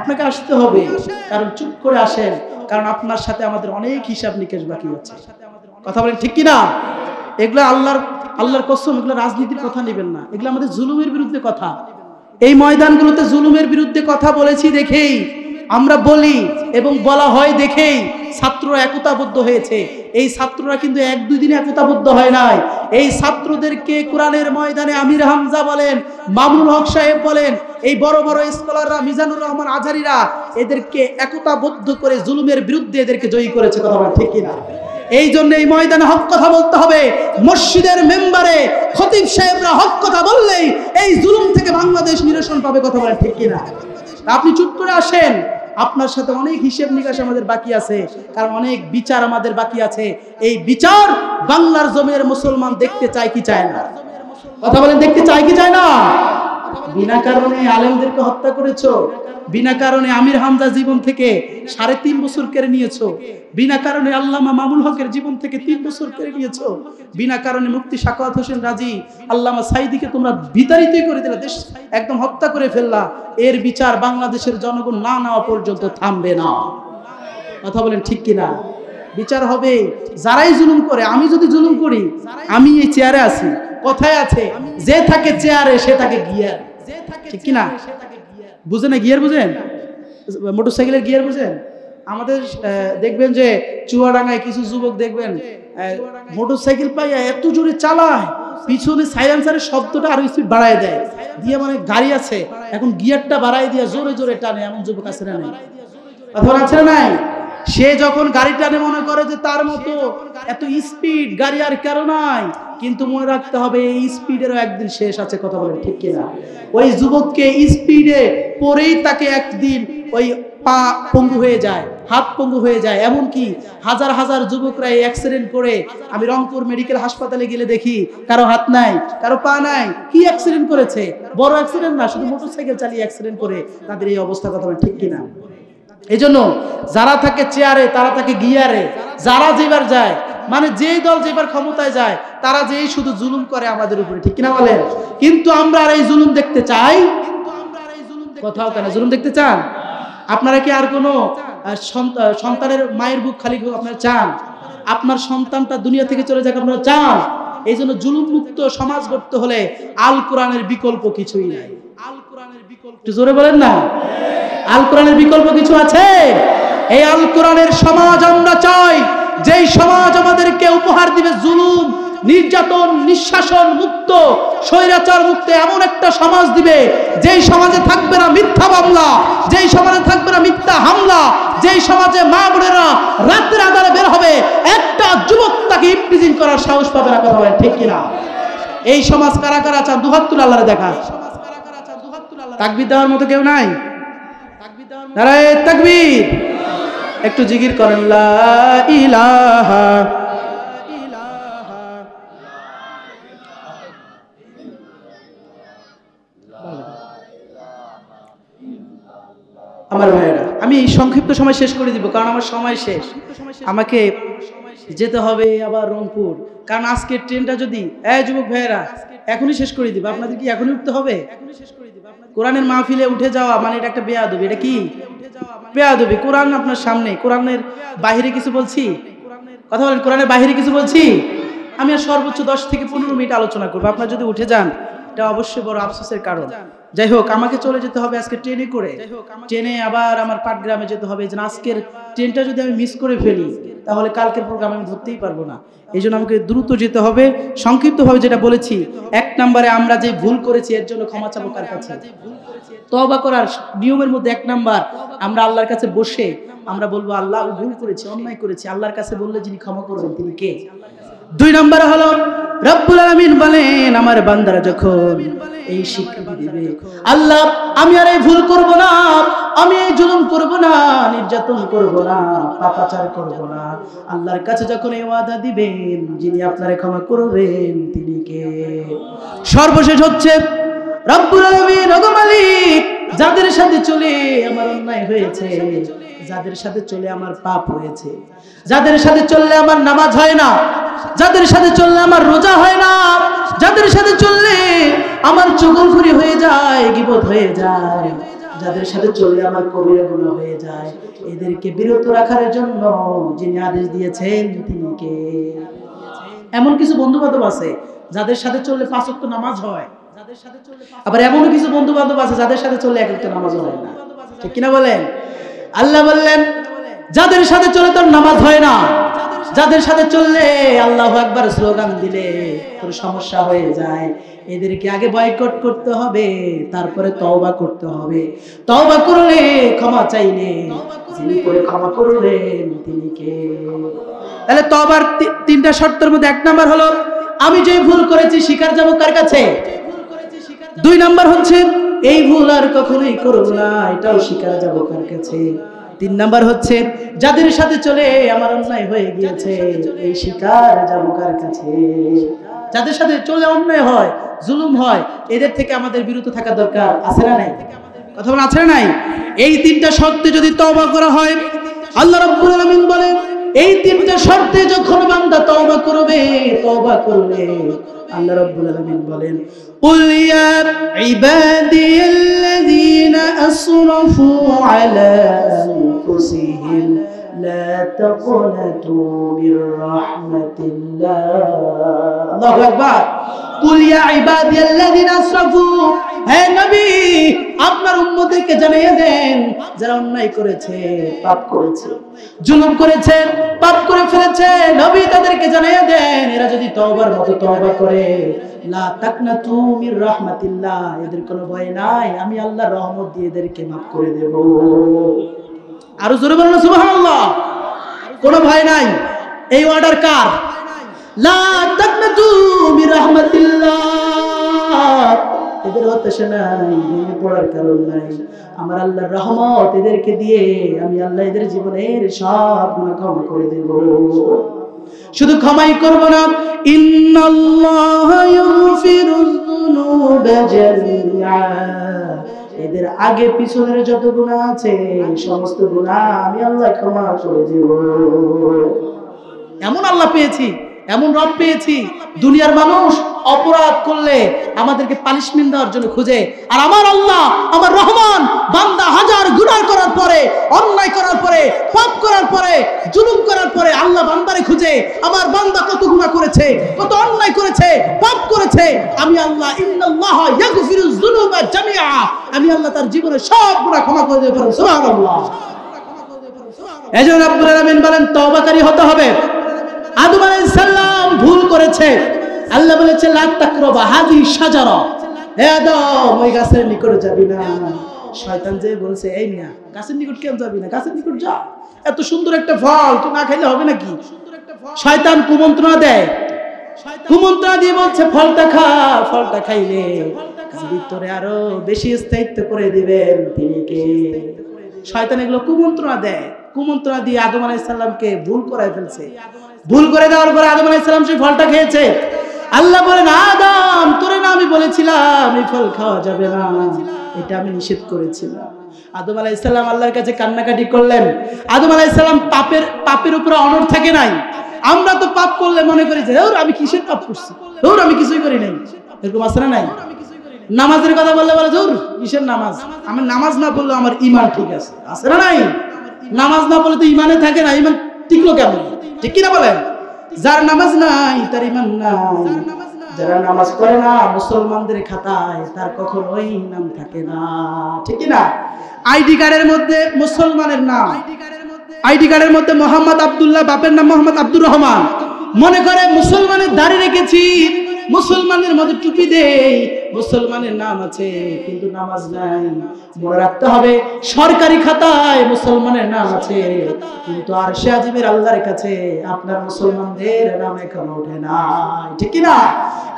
আপনাকে আসতে হবে। কারণ চুপ করে আসেন, কারণ আপনার সাথে আমাদের অনেক হিসাব নিকেশ বাকি আছে। কথা বলেন ঠিক কিনা? এগুলো আল্লাহর কসম, এগুলো রাজনীতির কথা নেবেন না, এগুলো আমাদের জুলুমের বিরুদ্ধে কথা। এই ময়দানগুলোতে জুলুমের বিরুদ্ধে কথা বলেছি দেখেই, আমরা বলি এবং বলা হয় দেখেই ছাত্ররা একতাবদ্ধ হয়েছে। এই ছাত্ররা কিন্তু 1-2 দিনে একতাবদ্ধ হয় নাই। এই ছাত্রদেরকে কোরআনের ময়দানে আমির হামজা বলেন, মামুনুল হক সাহেব বলেন, এই বড় বড় স্কলাররা, মিজানুর রহমান আজহারীরা এদেরকে একতাবদ্ধ করে জুলুমের বিরুদ্ধে এদেরকে জয়ী করেছে। কথা বলা ঠিক কিনা? এই জন্য এই ময়দানে হক কথা বলতে হবে। মসজিদের মেম্বারে খতিব সাহেবরা হক কথা বললেই এই জুলুম থেকে বাংলাদেশ নিরসন পাবে। কথা বলা ঠিক কিনা? আপনি চুপ করে আসেন, আপনার সাথে অনেক হিসেব নিকাশ আমাদের বাকি আছে, কারণ অনেক বিচার আমাদের বাকি আছে। এই বিচার বাংলার জমির মুসলমান দেখতে চায় কি চায় না? কথা বলেন, দেখতে চায় কি চায় না? বিনা কারণে আলেমদেরকে হত্যা করেছো, বিনা কারণে আমির হামজা জীবন থেকে 3.5 বছর কেড়ে নিয়েছো, বিনা কারণে আল্লামা মামুনুল হকের জীবন থেকে 3 বছর কেড়ে নিয়েছো, বিনা কারণে মুফতি সাখাওয়াত হোসেন রাজি, আল্লামা সাইদিকে তোমরা বিতাড়িতই করে দিলা, দেশ একদম হত্যা করে ফেললা। এর বিচার বাংলাদেশের জনগণ না নেওয়া পর্যন্ত থামবে না। কথা বলেন ঠিক কিনা? বিচার হবে। যারাই জুলুম করে, আমি যদি জুলুম করি, আমি এই চেয়ারে আছি, কথায় আছে যে থাকে চেয়ারে সে থাকে গিয়ার, ঠিক কিনা? বুঝেন না গিয়ার? বুঝেন মোটরসাইকেলের গিয়ার? বুঝেন? আমাদের দেখবেন যে চুয়াডাঙ্গায় কিছু যুবক দেখবেন মোটরসাইকেল পাইয়া এত জোরে চালায়, পিছনে সাইলেন্সারের শব্দটা আরো স্পিড বাড়ায় দেয় দিয়ে, মানে গাড়ি আছে এখন গিয়ারটা বাড়ায় দিয়ে জোরে জোরে টানে। এমন যুবক আছে না নাই? অথবা আছে না নাই? সে যখন গাড়ি টানে মনে করে যে তার মতো এত স্পিড গাড়ি আর কারো নাই, কিন্তু মনে রাখতে হবে এই স্পিডেরও একদিন শেষ আছে। কথা বলেন ঠিক কিনা? ওই যুবককে স্পিডে পরেই তাকে একদিন ওই পা পঙ্গু হয়ে যায়, হাত পঙ্গু হয়ে যায়। এমনকি হাজার হাজার যুবকরা এই অ্যাক্সিডেন্ট করে, আমি রংপুর মেডিকেল হাসপাতালে গেলে দেখি কারো হাত নাই, কারো পা নাই। কি অ্যাক্সিডেন্ট করেছে? বড় অ্যাক্সিডেন্ট না, শুধু মোটরসাইকেল চালিয়ে অ্যাক্সিডেন্ট করে তাদের এই অবস্থা। কথা বলেন ঠিক কিনা? এই জন্য যারা থাকে চেয়ারে তারা থাকে গিয়ারে, যারা যেবার যায়, মানে যেই দল যেবার ক্ষমতায় যায় তারা যেই শুধু জুলুম করে আমাদের উপরে, ঠিক কিনা বলেন? কিন্তু আমরা আর এই জুলুম দেখতে চাই? কোথাও কেন জুলুম দেখতে চান? আপনারা কি আর কোনো সন্তানের মায়ের বুক খালি আপনারা চান? আপনার সন্তানটা দুনিয়া থেকে চলে যাক আপনারা চান? এই জন্য জুলুম মুক্ত সমাজ গড়তে হলে আল কোরআনের বিকল্প কিছুই নাই। আল কোরআনের বিকল্প একটু জোরে বলেন না। আল কোরআনের বিকল্প কিছু আছে? এই আল কোরআনের সমাজ আমরা চাই, যেই সমাজ আমাদেরকে উপহার দিবে জুলুম, নির্যাতন, নিঃশাসন মুক্ত, স্বৈরাচার মুক্ত এমন একটা সমাজ দিবে, যেই সমাজে থাকবে না মিথ্যা মামলা, যেই সমাজে থাকবে না মিথ্যা হামলা, যেই সমাজে মা বোনেরা রাতের আধারে বের হবে, একটা যুবক তাকে ইমপ্রিজন করার সাহস পাবে না। কথা বলেন ঠিক কিনা? এই সমাজ কারা কারা চান? দুহাত তুলে আল্লাহরে দেখা। তাকবীর দেওয়ার মতো কেউ নাই? নারায়ে তাকবীর। একটু জিকির করেন লা ইলাহা। আমার ভাইয়েরা, আমি সংক্ষিপ্ত সময় শেষ করে দিব, কারণ আমার সময় শেষ। আমাকে যেতে হবে আবার রংপুর, কারণ আজকে ট্রেনটা যদি যুবক ভাইয়েরা এখনই শেষ করে দিব। আপনাদের কি এখনই উঠতে হবে? কোরআনের মাহফিলে উঠে যাওয়া মানে এটা একটা বেয়াদবি। এটা কি বেয়াদবি? কোরআন আপনার সামনে, কোরআনের বাহিরে কিছু বলছি? কথা বলেন, কোরআনের বাহিরে কিছু বলছি? আমি আর সর্বোচ্চ 10 থেকে 15 মিনিট আলোচনা করবো। আপনারা যদি উঠে যান এটা অবশ্যই বড় আফসোসের কারণ। যাই হোক, আমাকে চলে যেতে হবে আজকে ট্রেনে করে, ট্রেনে আবার আমার পাটগ্রামে যেতে হবে। যে আজকের ট্রেনটা যদি আমি মিস করে ফেলি তাহলে কালকের প্রোগ্রাম আমি ধরতেই পারবো না। এই জন্য আমাকে দ্রুত যেতে হবে। সংক্ষিপ্তভাবে যেটা বলেছি, 1 নম্বরে আমরা যে ভুল করেছি এর জন্য ক্ষমা চাবো কার কাছে? তওবা করার নিয়মের মধ্যে 1 নাম্বার, আমরা আল্লাহর কাছে বসে আমরা বলবো আল্লাহ ভুল করেছি, অন্যায় করেছি। আল্লাহর কাছে বললে যিনি ক্ষমা করবেন তিনি কে? 2 নম্বরে হলো রব্বুল আলামিন বলেন আমার বান্দারা যখন এই স্বীকৃতি দিবে, আল্লাহ আমি আর এই ভুল করব না, আমি এই জুলুম করব না, নির্যাতন করব না, পাপাচার করব না, আল্লাহর কাছে যখন এই ওয়াদা দিবেন যিনি আপনারে ক্ষমা করবেন তিনি কে? সর্বশেষ হচ্ছে রব্বুল আলামিন, ওগো মালিক, যাদের সাথে চলে আমার অন্যায় হয়েছে, যাদের সাথে চলে আমার পাপ হয়েছে, যাদের সাথে চললে আমার নামাজ হয় না, যাদের সাথে চললে আমার রোজা হয় না, যাদের সাথে চললে আমার চুগলখুরি হয়ে যায়, গীবত হয়ে যায়, যাদের সাথে চললে আমার কবিরা গুনাহ হয়ে যায়, এদেরকে বিরত রাখার জন্য যিনি আদেশ দিয়েছেন তিনি কে? এমন কিছু বন্ধু বান্ধব আছে যাদের সাথে চললে 5 ওয়াক্ত নামাজ হয়, আবার এমন কিছু বন্ধু বান্ধব আছে যাদের সাথে চললে 1 ওয়াক্ত নামাজ হয় না। ঠিক কিনা বলেন? আল্লাহ বললেন যাদের সাথে চলে তোর নামাজ হয় না, যাদের সাথে চললে আল্লাহু আকবার স্লোগান দিলে তোর সমস্যা হয়ে যায়, এদেরকে আগে বয়কট করতে হবে, তারপরে তওবা করতে হবে। তওবা করলে, ক্ষমা চাইলে, যিনি করে ক্ষমা করবেন তিনি কে? তাহলে তওবার 3টা শর্তের মধ্যে 1 নাম্বার হলো আমি যে ভুল করেছি স্বীকার যাব কার কাছে? 2 নাম্বার হচ্ছে এই ভুল আর কখনোই করব না, এটাও স্বীকার যাব কার কাছে? 3 নাম্বার হচ্ছে যাদের সাথে চলে আমার অন্যায় হয়ে গিয়েছে এই স্বীকার যাব কার কাছে? যাদের সাথে চলে অন্যায় হয়, জুলুম হয়, এদের থেকে আমাদের বিরত থাকা দরকার, আছে না নাই? কথা বলেন আছে না নাই? এই 3টা শর্তে যদি তওবা করা হয়, আল্লাহ রাব্বুল আলামিন বলেন এই 3টা শর্তে যখন বান্দা তওবা করবে, তওবা করলে আল্লাহ রাব্বুল আলামিন বলেন কুল ইয়া ইবাদিয়াল্লাযীনা আসরাফু আলা আনফুসিহিম লা তাকনাতু মির রাহমাতিল্লাহ। আল্লাহু আকবার। কুল ইয়া ইবাদিয়াল্লাযীনা আসরাফু, হে নবী আপনার উম্মতকে জানিয়ে দেন যারা অন্যায় করেছে, পাপ করেছে, জুলুম করেছে, পাপ করে ফেলেছে, নবী তাদেরকে জানিয়ে দেন এরা যদি তওবার মতো তওবা করে লা তাকনাতু মির রাহমাতিল্লাহ, এদের কোনো ভয় নাই, আমি আল্লাহর রহমত দিয়ে এদেরকে maaf করে দেব। আরো জোরে বলুন সুবহানাল্লাহ। কোনো ভয় নাই। এই অর্ডার কার? লা তাকনাতু মির রাহমাতিল্লাহ, এদের হতাশা নাই, ভেঙে পড়ার কারণ নাই, আমার আল্লাহর রহমত এদেরকে দিয়ে আমি আল্লাহ এদের জীবনের সব গুনাহ ক্ষমা করে দেব। শুধু ক্ষমাই করব না, ইন্নাল্লাহা ইগফিরুয যুনুবা জামিআ, এদের আগে পিছনের যত গুনাহ আছে সমস্ত গুনাহ আমি আল্লাহ ক্ষমা করে দেব। এমন আল্লাহ পেয়েছি, এমন রব পেয়েছি, দুনিয়ার মানুষ অপরাধ করলে আমাদেরকে পানিশমেন্ট দেওয়ার জন্য খুঁজে, আর আমার আল্লাহ, আমার রহমান, বান্দা হাজার গুনাহ করার পরে, অন্যায় করার পরে, পাপ করার পরে, জুলুম করার পরে আল্লাহ বান্দারে খুঁজে আমার বান্দা কত গুনাহ করেছে, কত অন্যায় করেছে, পাপ করেছে, আমি আল্লাহ ইন্নাল্লাহা ইয়াগফিরুয যুনুবা জামিআ, আমি আল্লাহ তার জীবনের সব গুনাহ ক্ষমা করে দেব। সুবহানাল্লাহ। এজন্য রব্বুল আলামিন বলেন তওবাকারী হতে হবে। আদম আলাইহিস সালাম ভুল করেছে, আল্লাহ বলেছে লা তাকরাবা হাযিহি শাজারা, হে আদম ওই গাছের নিকটে যাবি না। শয়তান যে বলছে এই মিয়া গাছের নিকট কেন যাবি না, গাছের নিকট যা, এত সুন্দর একটা ফল তুই না খাইলে হবে নাকি? শয়তান কুমন্ত্রণা দেয়, কুমন্ত্রণা দিয়ে বলছে ফলটা খা, ফলটা খাইলে ভিতরে আরো বেশি স্থায়িত্ব করে দিবেন তিনি কে? শয়তান এগুলো কুমন্ত্রণা দেয়, কুমন্ত্রণা দিয়ে আদম আলাইহিস সালামকে ভুল করায় ফেলছে। ভুল করে দেওয়ার পরে আদম আলাইহিস সালাম সেই ফলটা খেয়েছে। আল্লাহ বলেন আদম তোরে না আমি বলেছিলাম এই ফল খাওয়া যাবে না, এটা আমি নিষেধ করেছিলাম। আদম আলাইহিস সালাম আল্লাহর কাছে কান্নাকাটি করলেন। আদম আলাইহিস সালাম পাপের উপরে অনড় থাকে নাই। আমরা তো পাপ করলে মনে করি যে ওর আমি কিসের পাপ করছি, ওর আমি কিছুই করি নাই, এরকম আছে না নাই? নামাজের কথা বললে বলে জোর কিসের নামাজ, আমি নামাজ না পড়লে আমার ঈমান ঠিক আছে, আছে না নাই? নামাজ না পড়লে তো ঈমানে থাকে না, ঈমান টিকলো কেমন? ঠিক কি না বলেন? যার নামাজ নাই তার ঈমান নাই, যারা নামাজ পড়ে না মুসলমানদের খাতায় তার কখনোই নাম থাকে না, ঠিক কি না? আইডি কার্ডের মধ্যে মুসলমানের নাম, আইডি কার্ডের মধ্যে মোহাম্মদ আব্দুল্লাহ, বাপের নাম মোহাম্মদ আব্দুর রহমান, মনে করে মুসলমানের দাড়ি রেখেছি, মুসলমানের মধ্যে টুপি দেই, মুসলমানের নাম আছে কিন্তু নামাজ নাই। মনে রাখতে হবে সরকারি খাতায় মুসলমানের নাম আছে কিন্তু আরশে আজিমের আল্লাহর কাছে আপনার মুসলমানদের নাম এখনো ওঠে নাই, ঠিক কি না?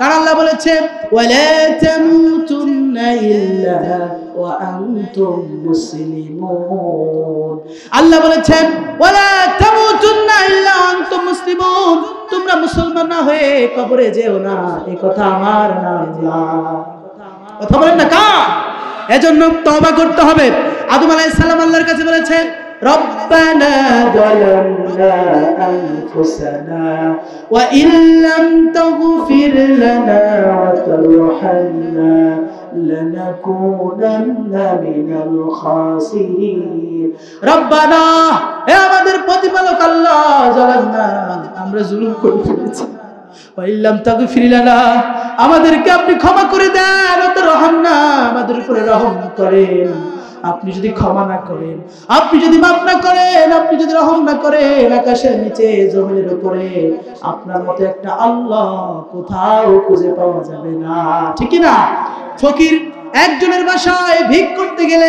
কারণ আল্লাহ বলেছে ওয়ালা তামুতুন্না ইল্লা ওয়া আনতুম মুসলিমুন, আল্লাহ বলেছেন ওয়ালা তামুতুন্না ইল্লা ওয়া আনতুম মুসলিমুন, তোমরা মুসলমান না হয়ে কবরে যেও না, এই কথা আমার না আল্লাহ। কথা বলেন না কা? এজন্য তওবা করতে হবে। আদম আলাইহিস সালাম আল্লাহর কাছে বলেছেন রব্বানা যালামনা আনফুসানা ওয়া ইল্লাম তাগফির লানা ওয়া তারহামনা লানাকুনান্না মিনাল খাসিরিন। রব্বানা, হে আমাদের প্রতিপালক আল্লাহ, যালামনা, আমরা জুলুম করে ফেলেছি, ওয়া ইল্লাম তাগফির লানা, আমাদেরকে আপনি ক্ষমা করে দেন, ওয়াতারহামনা, আমাদের উপরে রহম করেন। আপনি যদি ক্ষমা না করেন, আপনি যদি মাফ না করেন, আপনি যদি রহম না করেন, আকাশের নিচে জমিনের উপরে আপনার মতো একটা আল্লাহ কোথাও খুঁজে পাওয়া যাবে না, ঠিক কি না? ফকির একজনের বাসায় ভিক করতে গেলে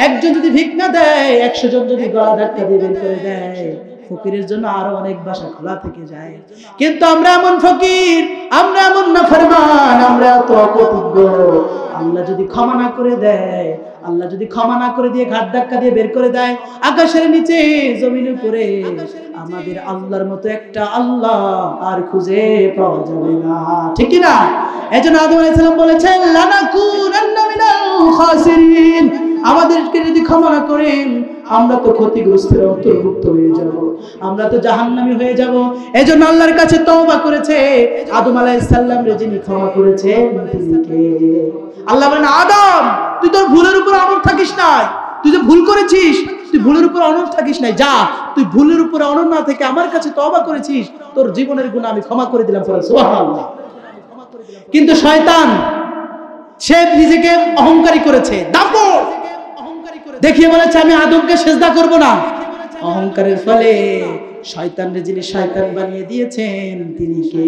একজন যদি ভিক না দেয়, 100 জন যদি গলা ধাক্কা দিয়ে বের করে দেয়, ফকিরের জন্য আরো অনেক বাসা খোলা থেকে যায়। কিন্তু আমরা এমন ফকির, আমরা এমন নাফরমান, আমরা তো অকৃতজ্ঞ। আল্লাহ যদি ক্ষমা না করে দেয়, আল্লাহ যদি ক্ষমা না করে দিয়ে ঘাট ধাক্কা দিয়ে বের করে দেয় আকাশের নিচে জমিনের উপরে, আমাদের আল্লাহর মতো একটা আল্লাহ আর খুঁজে পাওয়া যাবে না, ঠিক কি না? এজন্য আদম আলাইহিস সালাম বলেছেন লানাকুনান্না মিনাল খাসিরিন, আমাদেরকে যদি ক্ষমা না করেন আমরা তো ক্ষতিগ্রস্তের অন্তর্ভুক্ত হয়ে যাব, আমরা তো জাহান্নামী হয়ে যাব। এজন্য আল্লাহর কাছে তওবা করেছে আদম আলাইহিস সালাম রে, যিনি ক্ষমা করেছেন তিনি কে? আল্লাহ বলেন আদম, তুই তোর ভুলের উপর অনড় থাকিস না, তুই যে ভুল করেছিস তুই ভুলের উপর অনড় থাকিস না, যা তুই ভুলের উপর অনড় না থেকে আমার কাছে তওবা করেছিস, তোর জীবনের গুনাহ আমি ক্ষমা করে দিলাম। সুবহানাল্লাহ। কিন্তু শয়তান সে নিজেকে অহংকারী করেছে, দাপট দেখিয়ে বলেছে আমি আদমকে সিজদা করব না। অহংকারের ফলে শয়তানরে যিনি শয়তান বানিয়ে দিয়েছেন তিনি কে?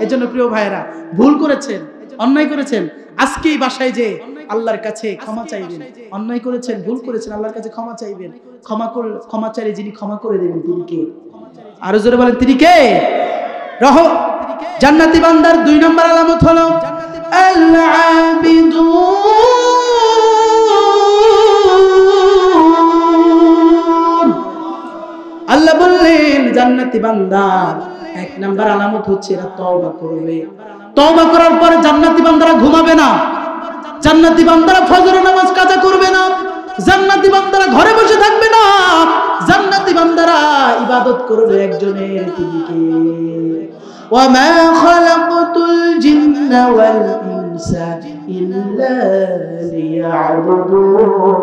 এজন্য প্রিয় ভাইরা, ভুল করেছেন, অন্যায় করেছেন, আজকেই বাসায় যে আল্লাহর কাছে ক্ষমা চাইবেন। অন্যায় করেছেন, ভুল করেছেন, আল্লাহর কাছে ক্ষমা চাইবেন। ক্ষমা চাইলে যিনি ক্ষমা করে দেবেন তিনি কে? আরো জোরে বলেন তিনি কে? জান্নাতি বান্দার 2 নম্বর আলামত হলো আল্লাহ বললেন জান্নাতি বান্দার 1 নম্বর আলামত হচ্ছে এরা তওবা করবে। তওবা করার পরে জান্নাতি বান্দারা ঘুমাবে না, জান্নাতি বান্দারা ফজরের নামাজ কাজা করবে না, জান্নাতি বান্দারা ঘরে বসে থাকবে না, জান্নাতি বান্দারা ইবাদত করবে একজনের, তিনি কে? وما خلقت الجن والإنس إلا ليعبدون।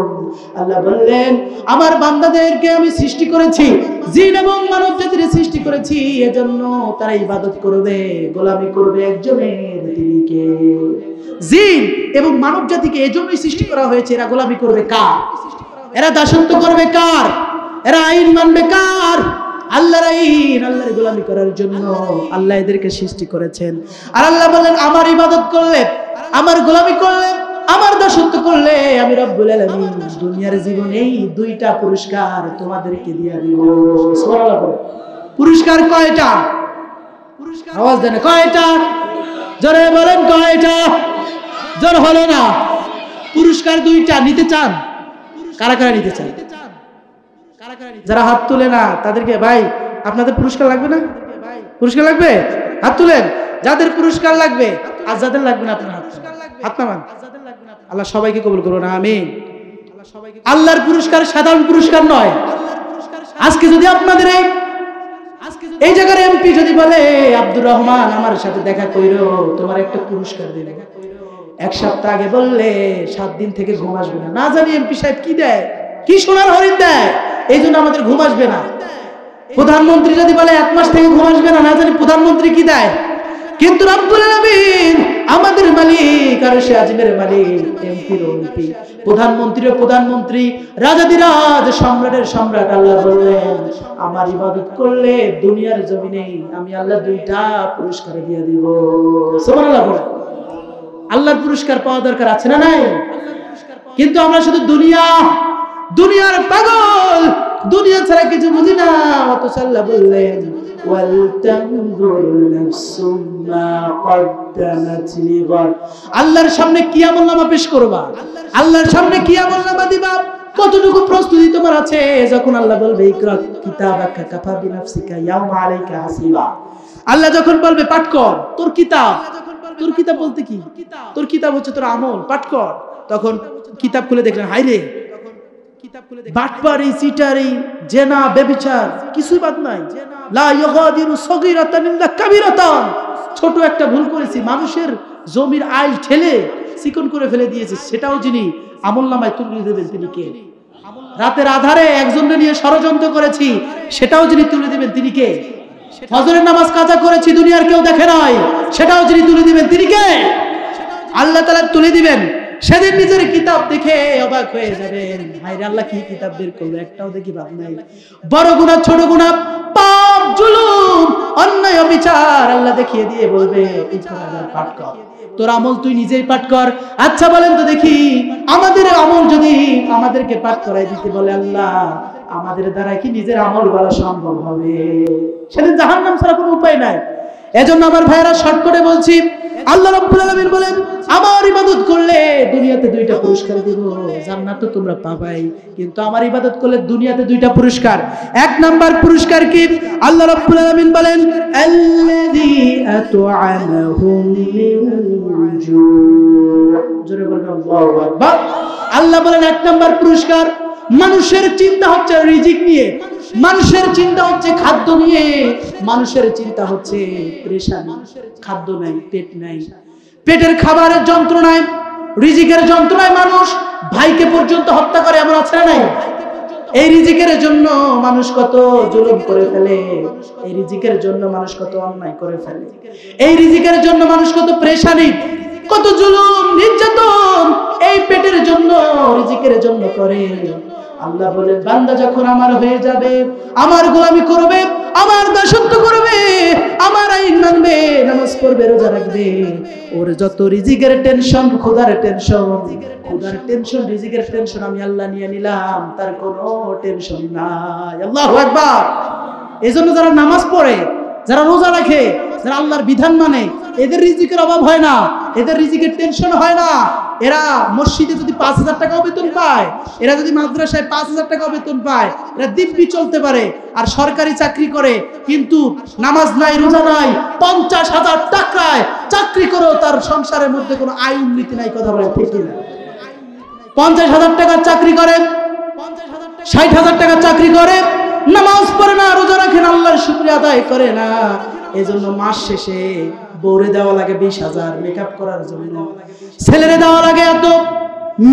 আল্লাহ বললেন আমার বান্দাদেরকে আমি সৃষ্টি করেছি, জিন এবং মানব জাতির সৃষ্টি করেছি এজন্য তারা ইবাদত করবে, গোলামি করবে একজনের, তিনি কে? জিন এবং মানব জাতিকে এজন্যই সৃষ্টি করা হয়েছে, এরা গোলামি করবে কার? এরা দাসত্ব করবে কার? এরা আইন মানবে কার? আল্লাহর আইন, আল্লাহর গোলামি করার জন্য আল্লাহ এদেরকে সৃষ্টি করেছেন। আর আল্লাহ বলেন আমার ইবাদত করলে, আমার গোলামি করলে, আমার দাসত্ব করলে আমি রব্বুল আলামিন দুনিয়ার জীবনেই 2টা পুরস্কার তোমাদেরকে দিয়ে দিব। সুবহানাল্লাহ। পুরস্কার কয়টা? আওয়াজ দেন, কয়টা? জোরে বলেন কয়টা? জোর হলো না। পুরস্কার 2টা। নিতে চান? কারা কারা নিতে চান? যারা হাত তুলে না তাদেরকে, ভাই আপনাদের পুরস্কার লাগবে না? পুরস্কার লাগবে? হাত তুলেন যাদের পুরস্কার লাগবে, আর যাদের লাগবে না আপনার হাত নামান। আল্লাহ সবাইকে কবুল করুন, আমিন। আল্লাহর পুরস্কার সাধারণ পুরস্কার নয়। আজকে যদি আপনাদের এই জায়গার এমপি যদি বলে আব্দুর রহমান আমার সাথে দেখা কইরো, তোমার একটা পুরস্কার দেব, 1 সপ্তাহ আগে বললে 7 দিন থেকে ঘুম আসবে না। না জানি এমপি সাহেব কি দেয়, কি সোনার হরিণ দেয়, এই জন্য আমাদের ঘুম আসবে না। প্রধানমন্ত্রী যদি বলে 1 মাস থেকে ঘুম আসবে না, না জানি প্রধানমন্ত্রী কি দেয়। কিন্তু রব্বুল আলামিন আমাদের মালিক, আর সে আজমের মালিক, এমপির এমপি, প্রধানমন্ত্রীর প্রধানমন্ত্রী, রাজাদিরাজ, সম্রাটের সম্রাট। আল্লাহ বললেন আমার ইবাদত করলে দুনিয়ার জমিনে আমি আল্লাহ 2টা পুরস্কার দিয়ে দিব। সুবহানাল্লাহ। আল্লাহর পুরস্কার পাওয়া দরকার আছে না নাই? কিন্তু আমরা শুধু দুনিয়ার পাগল, দুনিয়া ছাড়া কিছু বুঝি না। অথচ আল্লাহ বললেন আল্লাহর সামনে কি আমলনামা পেশ করবা, আল্লাহর সামনে কি আমলনামা দিবা, কতটুকু প্রস্তুতি তোমার আছে? যখন আল্লাহ বলবে ইকরা কিতাবাকা কাফা বিনাফসিকা ইয়াওমা আলাইকা হাসিবা, আল্লাহ যখন বলবে পাঠ কর তোর কিতাব, তোর কিতাব বলতে কি? তোর কিতাব হচ্ছে তোর আমল, পাঠ কর। তখন কিতাব খুলে দেখলেন হায়রে বাটপারি, চিটারি, জেনা, ব্যভিচার কিছুই বাদ নাই। লা ইউগাদিরু সগীরাতান ইল্লা কাবীরাতান, ছোট একটা ভুল করেছি, মানুষের জমির আইল ঠেলে চিকন করে ফেলে দিয়েছি, সেটাও যিনি আমলনামায় তুলে দেবেন তিনি কে? রাতের আধারে একজনকে নিয়ে ষড়যন্ত্র করেছি, সেটাও যিনি তুলে দেবেন তিনি কে? ফজরের নামাজ কাজা করেছি, দুনিয়ার কেউ দেখে নাই, সেটাও যিনি তুলে দিবেন তিনি কে? আল্লাহ তাআলা তুলে দিবেন। সেদিন নিজের কিতাব দেখে অবাক হয়ে যাবেন, হায় রে আল্লাহ কি কিতাব বের করলো, একটাও দেখি ভাব নাই। বড় গুনাহ ছোট গুনাহ পাপ জুলুম অন্যায় অবিচার আল্লাহ দেখিয়ে দিয়ে বলবে পাঠ কর, তোর আমল তুই নিজেই পাঠ কর। আচ্ছা বলেন তো দেখি, আমাদের আমল যদি আমাদেরকে পাঠ করাই দিতে বলে আল্লাহ, আমাদের দ্বারা কি নিজের আমল করা সম্ভব হবে? সেদিন জাহান্নাম ছাড়া কোনো উপায় নাই। এজন্য আমার ভাইয়েরা শর্টকাটে বলছি, আল্লাহ রাব্বুল আলামিন বলেন আমার ইবাদত করলে দুনিয়াতে দুইটা পুরস্কার দেব, জান্নাত তো তোমরা পাবাই, কিন্তু আমার ইবাদত করলে দুনিয়াতে দুইটা পুরস্কার। এক নাম্বার পুরস্কার কি? আল্লাহ রাব্বুল আলামিন বলেন আল্লাযী আত'আমাহুম মিন জু'। জোরে বলেন আল্লাহু আকবার। আল্লাহ বলেন এক নাম্বার পুরস্কার, মানুষের চিন্তা হচ্ছে রিজিক নিয়ে, মানুষের চিন্তা হচ্ছে খাদ্য নিয়ে, মানুষের চিন্তা হচ্ছে পেরেশানি, খাদ্য নাই, পেট নাই, পেটের খাবারের যন্ত্রণায়, রিজিকের যন্ত্রণায় মানুষ ভাইকে পর্যন্ত হত্যা করে, এমন আছে না নাই? এই রিজিকের জন্য মানুষ কত জুলুম করে ফেলে, এই রিজিকের জন্য মানুষ কত অন্যায় করে ফেলে, এই রিজিকের জন্য মানুষ কত পেরেশানি, কত জুলুম নির্যাতন এই পেটের জন্য, রিজিকের জন্য করে। আল্লাহ বলেন বান্দা যখন আমার হয়ে যাবে, আমার গোলামি করবে, আমার দাসত্ব করবে, আমার আইন মানবে, নামাজ পড়বে, রোজা রাখবে, ওর যত রিজিকের টেনশন, খোদার টেনশন, খোদার টেনশন, রিজিকের টেনশন আমি আল্লাহ নিয়ে নিলাম, তার কোনো টেনশন নাই। আল্লাহু আকবার। এজন্য যারা নামাজ পড়ে, যারা রোজা রাখে, যারা আল্লাহর বিধান মানে, এদের রিজিকের অভাব হয় না, এদের রিজিকের টেনশন হয় না। এরা মসজিদে যদি ৫,০০০ টাকাও বেতন পায়, এরা যদি মাদ্রাসায় ৫,০০০ টাকাও বেতন পায়, এরা দিব্যি চলতে পারে। আর সরকারি চাকরি করে কিন্তু নামাজ নাই, রোজা নাই, ৫০,০০০ টাকায় চাকরি করেও তার সংসারের মধ্যে কোনো আয় উন্নতি নাই। কথা বলে ঠিক না? ৫০,০০০ টাকার চাকরি করে, ৬০,০০০ টাকার চাকরি করে, নামাজ পড়ে না, রোজা রাখে না, আল্লাহর শুকরিয়া আদায় করে না। এজন্য মাস শেষে বউরে দেওয়া লাগে ২০,০০০ মেকআপ করার জন্য, ছেলেরে দেওয়া লাগে এত,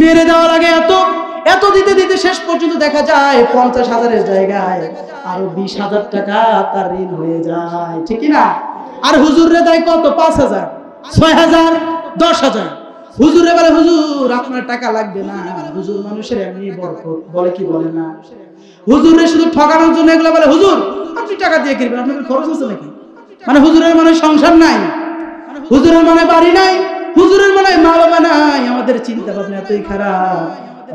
মেরে দেওয়া লাগে এত, এত দিতে দিতে শেষ পর্যন্ত দেখা যায় ৫০,০০০-এর জায়গায় আরো ২০,০০০ টাকা তার ঋণ হয়ে যায়, ঠিক না? আর হুজুরে দেয় কত? ৫,০০০, ৬,০০০, ১০,০০০। হুজুরে বলে হুজুর আপনার টাকা লাগবে না, হুজুর মানুষের এমনি বরকত বলে কি বলে না? হুজুরে শুধু ঠকানোর জন্য এগুলো বলে, হুজুর আপনি টাকা দিয়ে কিনবেন, আপনার খরচ আছে নাকি? মানে হুজুরের মানে সংসার নাই, হুজুরের মানে বাড়ি নাই, হুজুরের মানে মা বাবা নাই। আমাদের চিন্তা ভাবনা এতই খারাপ,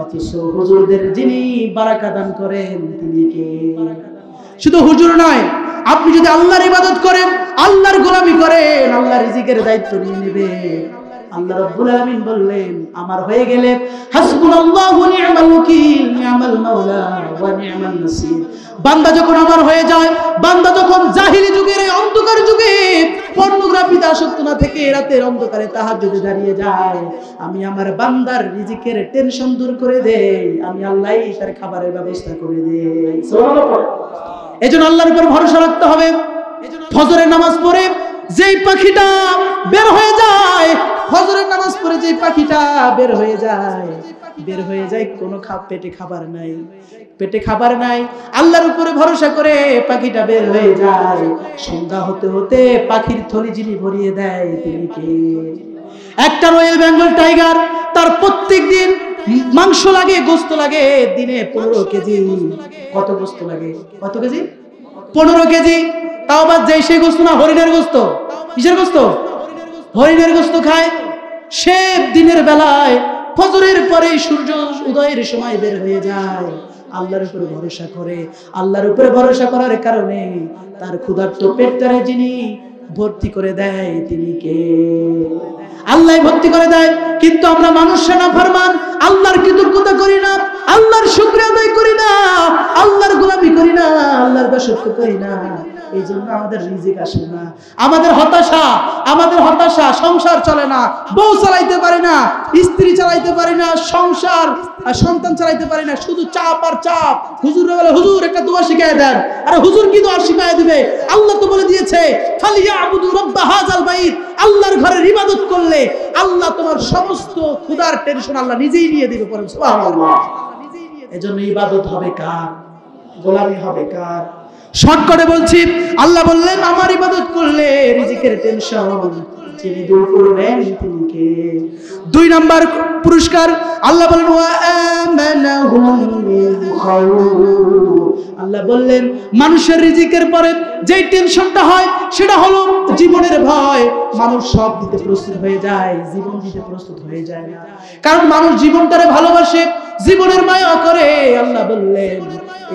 অথচ হুজুরদের যিনি বারাকা দান করেন তিনি কে? শুধু হুজুর নয়, আপনি যদি আল্লাহর ইবাদত করেন, আল্লাহর গোলামি করেন, আল্লাহর রিজিকের দায়িত্ব নিয়ে নেবেন। আল্লাহ রাব্বুল আলামিন বললেন আমার হয়ে গেলে হাসবুনাল্লাহু ওয়া নি'মাল ওয়াকিল, নি'মাল মাওলা ওয়া নি'মান নাসির। বান্দা যখন আমার হয়ে যায়, বান্দা যখন জাহিলি যুগের এই অন্ধকার যুগে পর্নোগ্রাফিতে আসক্ত না থেকে রাতের অন্ধকারে তাহাজ্জুদে দাঁড়িয়ে যায়, আমি আমার বান্দার রিজিকের টেনশন দূর করে দেই, আমি আল্লাহই তার খাবারের ব্যবস্থা করে দেই। সুবহানাল্লাহ। এজন্য আল্লাহর উপর ভরসা রাখতে হবে। ফজরের নামাজ পড়ে যেই পাখিটা বের হয়ে যায়, ফজরের নামাজ পড়ে যেই পাখিটা বের হয়ে যায় কোনো পেটে খাবার নাই, পেটে খাবার নাই, আল্লাহর উপরে ভরসা করে পাখিটা বের হয়ে যায়। সন্ধ্যা হতে হতে পাখির থলি যিনি ভরিয়ে দেয় তিনি কে? একটা রয়্যাল বেঙ্গল টাইগার, তার প্রত্যেক দিন মাংস লাগে, গোস্ত লাগে, দিনে ১৫ কেজি। কত গোস্ত লাগে? কত কেজি? ১৫ কেজি। তাও আবার যেই সেই গোস্ত না, হরিণের গোস্ত। কিসের গোস্ত? হরিণের গোস্ত খায়। সে দিনের বেলায় ফজরের পরে সূর্য উদয়ের সময় বের হয়ে যায়, আল্লাহর উপরে ভরসা করে। আল্লাহর উপরে ভরসা করার কারণে তার ক্ষুধার্ত পেটটারে যিনি ভর্তি করে দেয় তিনি কে? আল্লাহ ভর্তি করে দেয়। কিন্তু আমরা মানুষরা নাফরমান, আল্লাহর কৃতজ্ঞতা করি না, আল্লাহর শুকরিয়া আদায় করি না, আল্লাহর গোলামি করি না, আল্লাহর দাসত্ব করি না। এই জন্য আমাদের রিজিক আসে না। আমাদের হতাশা, সংসার চলে না, বউ চালাইতে পারি না, স্ত্রী চালাইতে পারি না, সংসার আর সন্তান চালাইতে পারি না, শুধু চাপ আর চাপ। হুজুর বলে হুজুর একটা দোয়া শিখায় দেন। আরে হুজুর কি দোয়া শিখায় দিবে? আল্লাহ তো বলে দিয়েছে ফালিয়াবুদু রাব্বা হাযাল বাইত, আল্লাহর ঘরের ইবাদত করলে আল্লাহ তোমার সমস্ত ক্ষুধার টেনশন আল্লাহ নিজেই নিয়ে দিবে। পড়েন সুবহানাল্লাহ। এজন্য ইবাদত হবে কার? গোলামি হবে কার? শর্টকাটে বলছি, আল্লাহ বললেন আমার ইবাদত করলে রিজিকের টেনশন যিনি দূর করবেন তিনি কে? 2 নাম্বার পুরস্কার আল্লাহ বলেন ওয়া আমানাহুম মিন খাউফ। আল্লাহ বললেন মানুষের রিজিকের পরে যেই টেনশনটা হয় সেটা হলো জীবনের ভয়। মানুষ সব দিতে প্রস্তুত হয়ে যায়, জীবন দিতে প্রস্তুত হয়ে যায় না, কারণ মানুষ জীবনটারে ভালোবাসে, জীবনের মায়া করে। আল্লাহ বললেন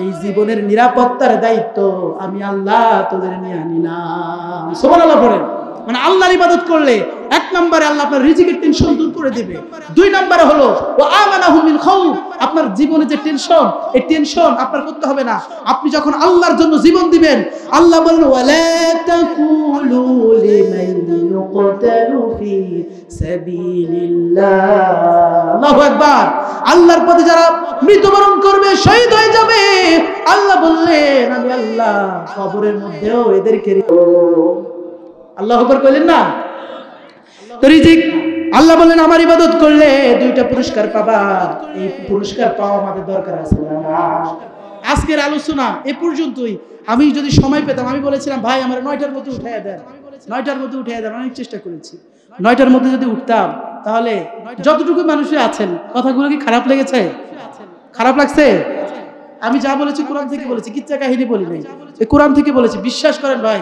এই জীবনের নিরাপত্তার দায়িত্ব আমি আল্লাহ তোদের নিয়ে নিলাম। সুবহানাল্লাহ পড়েন। মানে আল্লাহর ইবাদত করলে 1 নম্বরে আল্লাহ আপনার রিজিকের টেনশন দূর করে দিবে। 2 নম্বরে হলো ওয়া আমানাহু মিন খাউফ। আপনার জীবনে যে টেনশন, এই টেনশন আপনার করতে হবে না। আপনি যখন আল্লাহর জন্য জীবন দিবেন, আল্লাহ বলেন ওয়ালা তাকুলু লিমান ইউকতালু ফি সাবিলিল্লাহ। আল্লাহু আকবার। আল্লাহর পথে যারা মৃত্যুবরণ করবে, শহীদ হয়ে যাবে, আল্লাহ বললেন আমি আল্লাহ কবরের মধ্যেও এদেরকে আল্লাহু আকবার কইলেন না? তো রিজিক আল্লাহ বলেন আমার ইবাদত করলে 2টা পুরস্কার পাবা। এই পুরস্কার পাওয়া আমাদের দরকার আছে না? আজকের আলোচনা এ পর্যন্তই। আমি যদি সময় পেতাম, আমি বলেছিলাম ভাই আমার 9টার মধ্যে উঠাইয়া দেন, 9টার মধ্যে উঠাইয়া দেন। অনেক চেষ্টা করেছি, 9টার মধ্যে যদি উঠতাম তাহলে যতটুকু মানুষই আছেন, কথাগুলো কি খারাপ লেগেছে? খারাপ লাগছে? আমি যা বলেছি কোরআন থেকে বলেছি, কিচ্ছা কাহিনী বলি নাই, এই কোরআন থেকে বলেছি। বিশ্বাস করেন ভাই,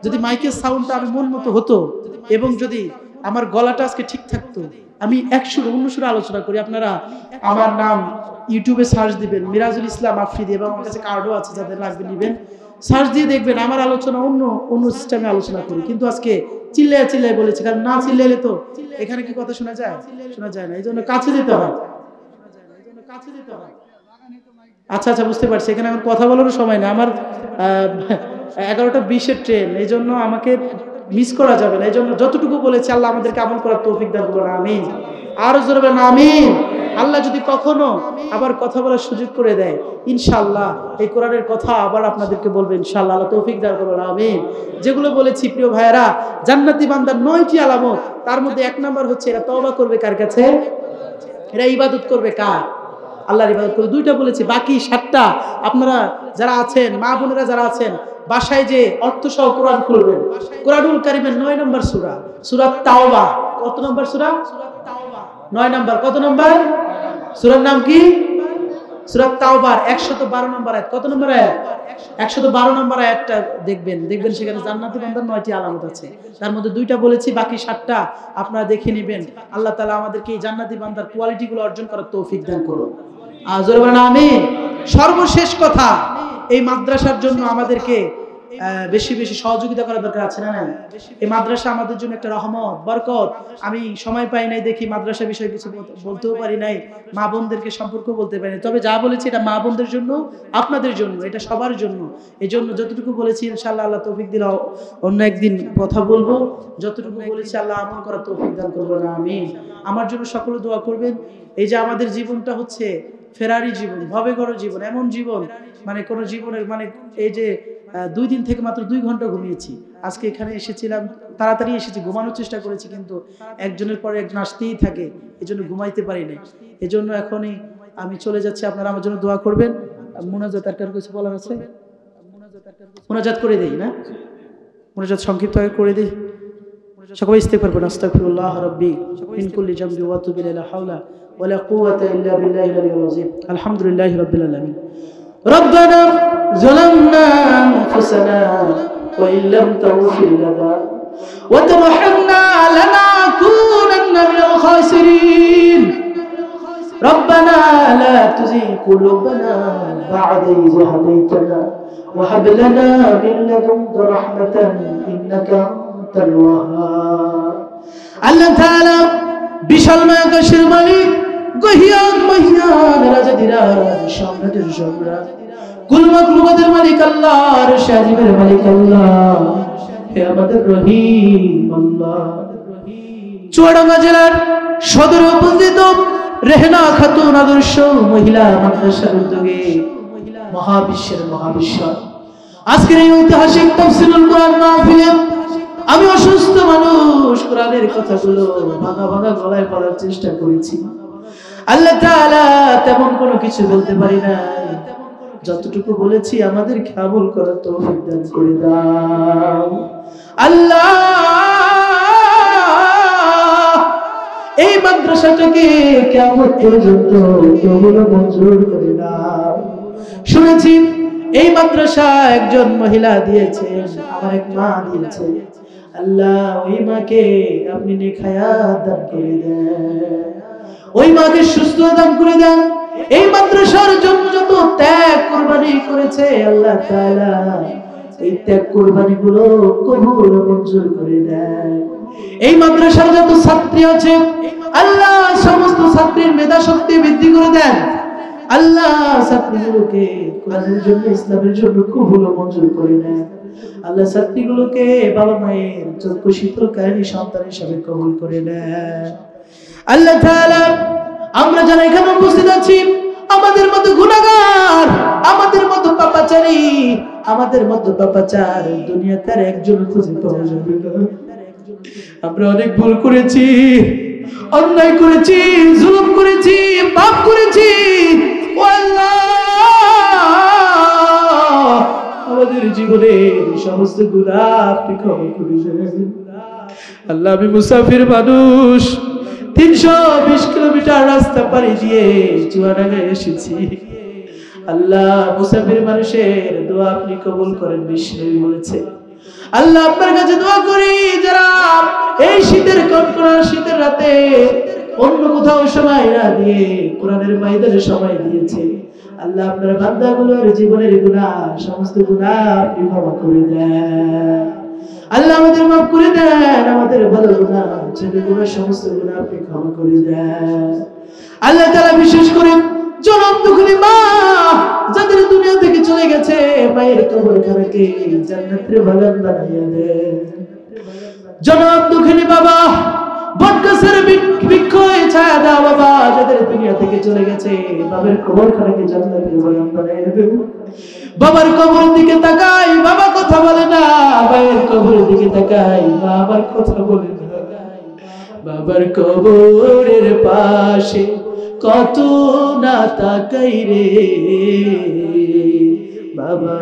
যদি মাইকের সাউন্ডটা আমি মন মতো হতো এবং যদি আমার গলাটা আজকে ঠিক থাকতো, আমি 1 সুর অন্য সুরে আলোচনা করি। আপনারা আমার নাম ইউটিউবে সার্চ দিবেন মিরাজুল ইসলাম আফ্রিদি, এবং আমার কাছে কার্ডও আছে, যাদের লাগবে নেবেন। সার্চ দিয়ে দেখবেন আমার আলোচনা অন্য সিস্টেমে আলোচনা করি। কিন্তু আজকে চিল্লায় বলেছি, কারণ না চিল্লাইলে তো এখানে কি কথা শোনা যায়? শোনা যায় না। এই জন্য কাছে যেতে হয়। আচ্ছা বুঝতে পারছি, এখানে আমার কথা বলারও সময় না। আমার 11:20 ট্রেন, এই জন্য আমাকে মিস করা যাবে না। এই জন্য যতটুকু বলেছি আল্লাহ আমাদেরকে আমল করার তৌফিক দান করুন, আমিন। আরো জোরে বলেন আমিন। আল্লাহ যদি কখনো আবার কথা বলার সুযোগ করে দেয়, ইনশাআল্লাহ এই কোরআনের কথা আবার আপনাদেরকে বলবো ইনশাআল্লাহ। আল্লাহ তৌফিক দান করুন, আমিন। যেগুলো বলেছি প্রিয় ভাইয়েরা, জান্নাতি বান্দার 9টি আলামত, তার মধ্যে 1 নাম্বার হচ্ছে এরা তওবা করবে কার কাছে? এরা ইবাদত করবে কার? আল্লাহর ইবাদত করবে। 2টা বলেছি, বাকি 7টা আপনারা যারা আছেন, মা বোনেরা যারা আছেন, বাসায় যে অর্থ সহ কোরআন খুলবেন। কোরআনুল কারীমের 9 নম্বর সূরা, সূরা তাওবা। কত নম্বর সূরা? 9 নম্বর। কত নম্বর? সূরার নাম কি? সূরা তাওবার 112 নম্বর আয়াত। কত নম্বর আয়াত? 112 নম্বর আয়াতটা দেখবেন সেখানে জান্নাতি বান্দার 9টি আলামত আছে। তার মধ্যে 2টা বলেছি, বাকি 7টা আপনারা দেখে নেবেন। আল্লাহ তাআলা আমাদেরকে এই জান্নাতি বান্দার কোয়ালিটিগুলো অর্জন করার তৌফিক দান করুন, আজরে বলেন আমিন। সর্বশেষ কথা, এই মাদ্রাসার জন্য আমাদেরকে বেশি সহযোগিতা করা দরকার আছে না? এই মাদ্রাসা আমাদের জন্য একটা রহমত, বরকত। আমি সময় পাই নাই দেখি মাদ্রাসা বিষয়ে কিছু বলতেও পারি নাই, মা বোনদেরকে সম্পর্ক বলতে পারি নাই। তবে যা বলেছি এটা মা বোনদের জন্য, আপনাদের জন্য, এটা সবার জন্য। এই জন্য যতটুকু বলেছি ইনশাআল্লাহ আল্লাহ তৌফিক দিলে অন্য একদিন কথা বলবো। যতটুকু বলেছি আল্লাহ আমল করার তৌফিক দান করবেন, আমিন। আমার জন্য সকলে দোয়া করবেন। এই যে আমাদের জীবনটা হচ্ছে ফেরারি জীবন, ভবে গড় জীবন, এমন জীবন মানে কোন জীবনের মানে এই যে 2 দিন থেকে মাত্র 2 ঘন্টা ঘুমিয়েছি। আজকে এখানে এসেছিলাম, তাড়াতাড়ি এসেছি, ঘুমানোর চেষ্টা করেছি, কিন্তু একজনের পরে একজন আসতেই থাকে, এই জন্য ঘুমাইতে পারি নাই। এই জন্য এখনই আমি চলে যাচ্ছি, আপনারা আমার জন্য দোয়া করবেন। মুনাজাত আর কিছু বলার আছে? মুনাজাত করে দেই না? মুনাজাত সংক্ষিপ্ত করে দিই। সকলে ইস্তেগফার করুন। আস্তাগফিরুল্লাহ রাব্বি মিন কুল্লি জামবি ওয়া আতুবু ইলাইহি, লা হাওলা ওয়া লা কুওয়াতা ইল্লা বিল্লাহিল আলিয়্যিল আযীম। আলহামদুলিল্লাহি রাব্বিল আলামিন। ربنا ظلمنا أنفسنا وإن لم تغفر لنا وترحمنا لنكونن من الخاسرين ربنا لا تزغ قلوبنا بعد إذ هديتنا وهب لنا من لدنك رحمة إنك أنت الوهاب الله تعالى বিশাল মায়াকাশের মালিক, গহিয়ান মহিয়ান রাজাধিরাজ, সম্রাটের সম্রাট, কুল মাখলুকাতের মালিক আল্লাহ, আরশে আজিমের মালিক আল্লাহ, হে আমাদের রহিম আল্লাহ। চুয়াডাঙ্গা জেলার সদরে উপস্থিত রেহনা খাতুন আদর্শ মহিলা মাদ্রাসার উদ্যোগে মহাবিশ্বের মহাবিশ্বর আজকের এই ঐতিহাসিক তাফসীরুল কোরআন মাহফিলে আমি অসুস্থ মানুষ কোরআনের কথাগুলো ভাঙা গলায় পড়ার চেষ্টা করেছি। আল্লাহ তাআলা তেমন কোনো কিছু বলতে পারি না, যতটুকু বলেছি আমাদেরকে আমল করার তৌফিক দান করে দাও আল্লাহ। এই মাদ্রাসাটাকে কিয়ামত পর্যন্ত কবুল মঞ্জুর করে দাও। শুনেছি এই মাদ্রাসা একজন মহিলা দিয়েছেন, আমার এক মা দিয়েছে। আল্লাহ ওই মাকে আপনি নেক হায়াত দান করে দেন, ওই মাকে সুস্থ দান করে দেন। এই মাদ্রাসার জন্য যত ত্যাগ কুরবানি করেছে আল্লাহ তাআলা এই ত্যাগ কুরবানি গুলো কবুল মঞ্জুর করে দেন। এই মাদ্রাসার যত ছাত্রী আছে আল্লাহ সমস্ত ছাত্রীর মেধা শক্তি বৃদ্ধি করে দেন। আল্লাহ ছাত্রীগুলোকে কোরআনের জন্য ইসলামের জন্য কবুল মঞ্জুর করে নেন। আল্লাহ ছাত্রীগুলোকে বাবা মায়ের চক্ষু শীতলকারী সন্তান হিসেবে কবুল করে নেন। আল্লাহ তাআলা আমরা যারা এখানে উপস্থিত আছি আমাদের মতো গুনাহগার, আমাদের মতো পাপাচারী, আমাদের মতো পাপাচার দুনিয়াতে আর একজন খুঁজে পাওয়া যাবে না। আমরা অনেক ভুল করেছি, অন্যায় করেছি, জুলুম করেছি, পাপ করেছি। ও আল্লাহ আমাদের জীবনের সমস্ত গুনাহ আপনি ক্ষমা করে দেন। আল্লাহ আমি মুসাফির মানুষ, 320 কিলোমিটার রাস্তা পাড়ি দিয়ে চুয়াডাঙ্গায় এসেছি। আল্লাহ মুসাফির মানুষের দোয়া আপনি কবুল করেন, বিষ্ণু বলেছে। আল্লাহ আপনার কাছে দোয়া করি যারা এই শীতের কনকনা শীতের রাতে অন্য কোথাও সময় না দিয়ে কোরআনের ময়দানে সময় দিয়েছে, আল্লাহ আপনার বান্দাগুলোর জীবনের গুনাহ সমস্ত গুনাহ আপনি ক্ষমা করে দেন। আল্লাহ আমাদের মাফ করে দেন, আমাদের ভালো গুনাহ ছোট গুনাহ সমস্ত গুনাহ আপনি ক্ষমা করে দেন। আল্লাহ তাআলা বিশেষ করে জনম দুঃখী মা যাদের দুনিয়া থেকে চলে গেছে মায়ের কবরখানাকে জান্নাতের বাগান বানিয়ে দেন। জনম দুঃখী বাবা বটগাছের বৃক্ষ ছায়া দাও বাবা যাদের দুনিয়া থেকে চলে গেছে বাবার কবরখানাকে জান্নাতের বাগান বানিয়ে দেন। বাবার কবরের দিকে তাকাই বাবা কথা বলে না, মায়ের কবরের দিকে তাকাই বাবার কথা বলে না। বাবার কবরের পাশে কত না তাকাই রে বাবা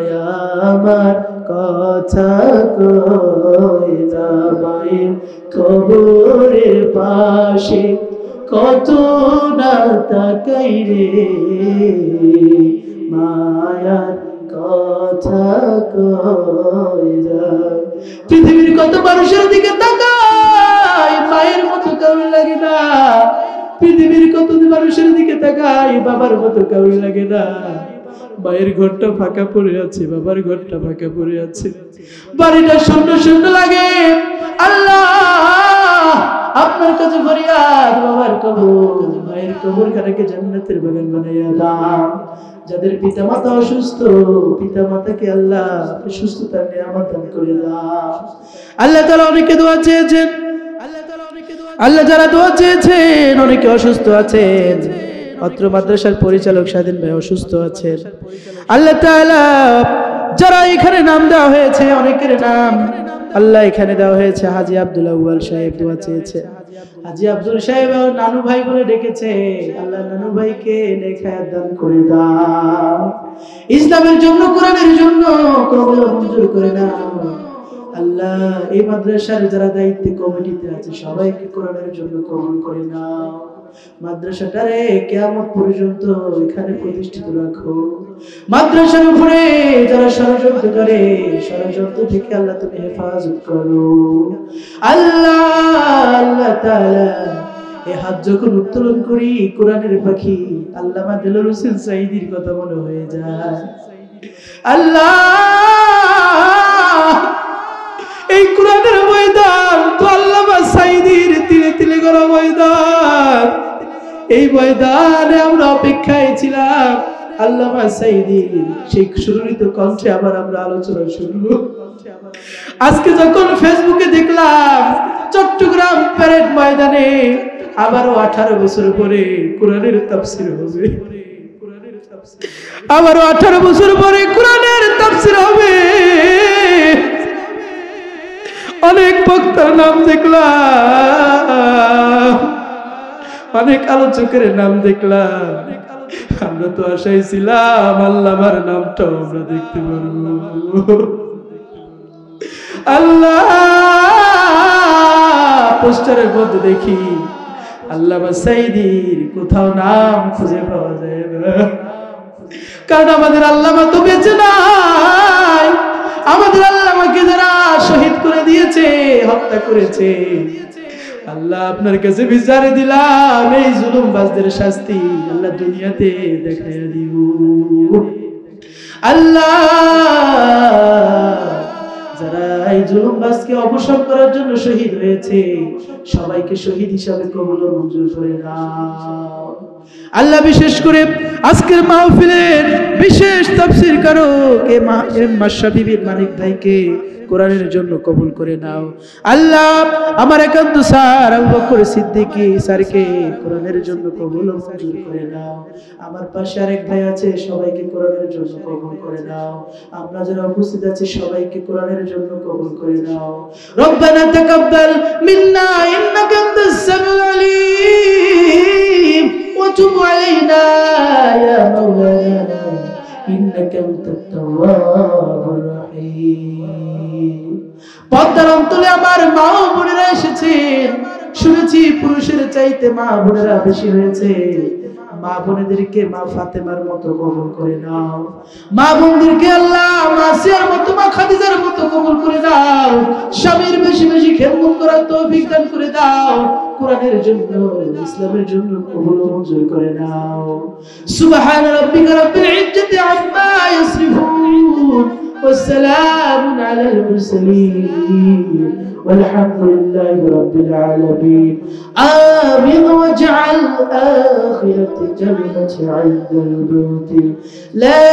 আমার কথা কই না। মায়ের কবরের পাশে কত না তাকাই রে মায়ার কথা কই না। পৃথিবীর কত মানুষের দিকে তাকাই মায়ের মতো কাউকে লাগে না, পৃথিবীর কত মানুষের দিকে তাকাই বাবার মতো কাউকে লাগে না। মায়ের ঘরটা ফাঁকা পড়ে আছে, বাবার ঘরটা ফাঁকা পড়ে আছে, বাড়িটা শূন্য শূন্য লাগে। আল্লাহ আপনার কাছে ফরিয়াদ বাবার কবর মায়ের কবরখানাকে জান্নাতের বাগান বানাইয়া দাও। যাদের পিতা মাতা অসুস্থ পিতা মাতাকে আল্লাহ সুস্থতার নিয়ামত দান করে দাও। আল্লাহ তাআলা অনেকে দোয়া চেয়েছেন, আল্লাহ যারা দোয়া চেয়েছেন অনেকে অসুস্থ আছেন, অত্র মাদ্রাসার পরিচালক স্বাধীন ভাই অসুস্থ আছেন। আল্লাহ তাআলা যারা এখানে নাম দেওয়া হয়েছে অনেকের নাম আল্লাহ এখানে দেওয়া হয়েছে। হাজী আব্দুল আউয়াল সাহেব দোয়া চেয়েছে, হাজী আব্দুল সাহেব নানু ভাই বলে ডেকেছে, আল্লাহ নানু ভাইকে নেক হায়াত দান করে দাও, ইসলামের জন্য কোরআনের জন্য কবুল মঞ্জুর করে দাও। আল্লাহ এই মাদ্রাসার যারা দায়িত্বে কমিটিতে আছে সবাইকে কোরআনের জন্য কবুল করে নাও। মাদ্রাসাটারে কিয়ামত পর্যন্ত এখানে প্রতিষ্ঠিত রাখো। মাদ্রাসার উপরে যারা ষড়যন্ত্র করে ষড়যন্ত্র থেকে আল্লাহ তুমি হেফাজত করো। আল্লাহ আল্লাহ তাআলা এই হাত যখন উত্তোলন করি কোরআনের পাখি আল্লামা দেলোয়ার হোসেন সাঈদীর কথা মনে হয়ে যায়। আল্লাহ এই কোরআনের ময়দান তো আল্লামা সাঈদীর তিলে তিলে গড়া ময়দান, এই ময়দানে আমরা অপেক্ষায় ছিলাম আল্লামা সাঈদীর সেই সুরিত কণ্ঠে আবার আমরা আলোচনা শুনবো। আজকে যখন ফেসবুকে দেখলাম চট্টগ্রাম প্যারেড ময়দানে আবারও 18 বছর পরে কোরআনের তাফসীর হবে, আবারও 18 বছর পরে কোরআনের তাফসীর হবে। অনেক বক্তার নাম দেখলাম, অনেক আলোচকের নাম দেখলাম। আমরা তো আশায় ছিলাম আল্লাহ আমার নামটাও আমরা দেখতে পারবো। আল্লাহ পোস্টারের মধ্যে দেখি আল্লামা সাইদির কোথাও নাম খুঁজে পাওয়া যায় না, কারণ আমাদের আল্লামা তো বেঁচে নাই। আমাদের আল্লামাকে যারা শহীদ করে দিয়েছে, হত্যা করেছে, আল্লাহ আপনার কাছে বিচারে দিলাম এই জুলুমবাজদের শাস্তি আল্লাহ দুনিয়াতে দেখাইয়া দিও। আল্লাহ যারা এই জুলুমবাজকে অবসান করার জন্য শহীদ হয়েছে সবাইকে শহীদ হিসাবে কবুল ও মঞ্জুর করে নাও। আল্লাহ বিশেষ করে আজকের মাহফিলের বিশেষ তাফসীর কারক মাশরাফি মানিক ভাইকে কোরআনের জন্য কবুল করে নাও। আল্লাহ আমার একান্ত স্যার আবু বকর সিদ্দিকী স্যারকে কোরআনের জন্য কবুল ও মঞ্জুর করে নাও। আমার পাশে আরেক ভাই আছে, সবাইকে কোরআনের জন্য কবুল করে নাও। আমরা যারা উপস্থিত আছি সবাইকে কোরআনের জন্য কবুল করে নাও। রব্বানা তাকাব্বাল মিন্না ইন্নাকা আনতাস সামিউল আলিম ওয়া তুব আলাইনা ইয়া মাওলানা ইন্নাকা আনতাত তাওয়াবুর রহিম। পদ্মার অন্তরে আমার মা বোনেরা এসেছেন, শুনেছি পুরুষের চাইতে মা বোনেরা বেশি হয়েছে। মা বোনেদেরকে মা ফাতেমার মতো কবুল করে নাও, মা বোনদেরকে আল্লাহ মাসিয়ার মতো মা খাদিজার মতো কবুল করে দাও। স্বামীর বেশি বেশি খেদমত করার তৌফিক দান করে দাও। কোরআনের জন্য ইসলামের জন্য কবুল ও মঞ্জুর করে নাও। সুবহান রাব্বিকা রাব্বিল ইজ্জাতি আম্মা ইয়াসিফুন والسلام على المرسلين والحمد لله رب العالمين. آمين واجعل آخرة جنة عند الموت. لا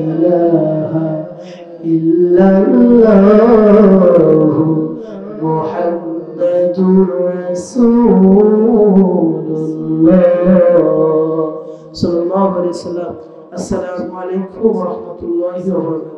إله إلا الله محمد رسول الله صلى الله عليه وسلم. السلام عليكم ورحمة الله وبركاته.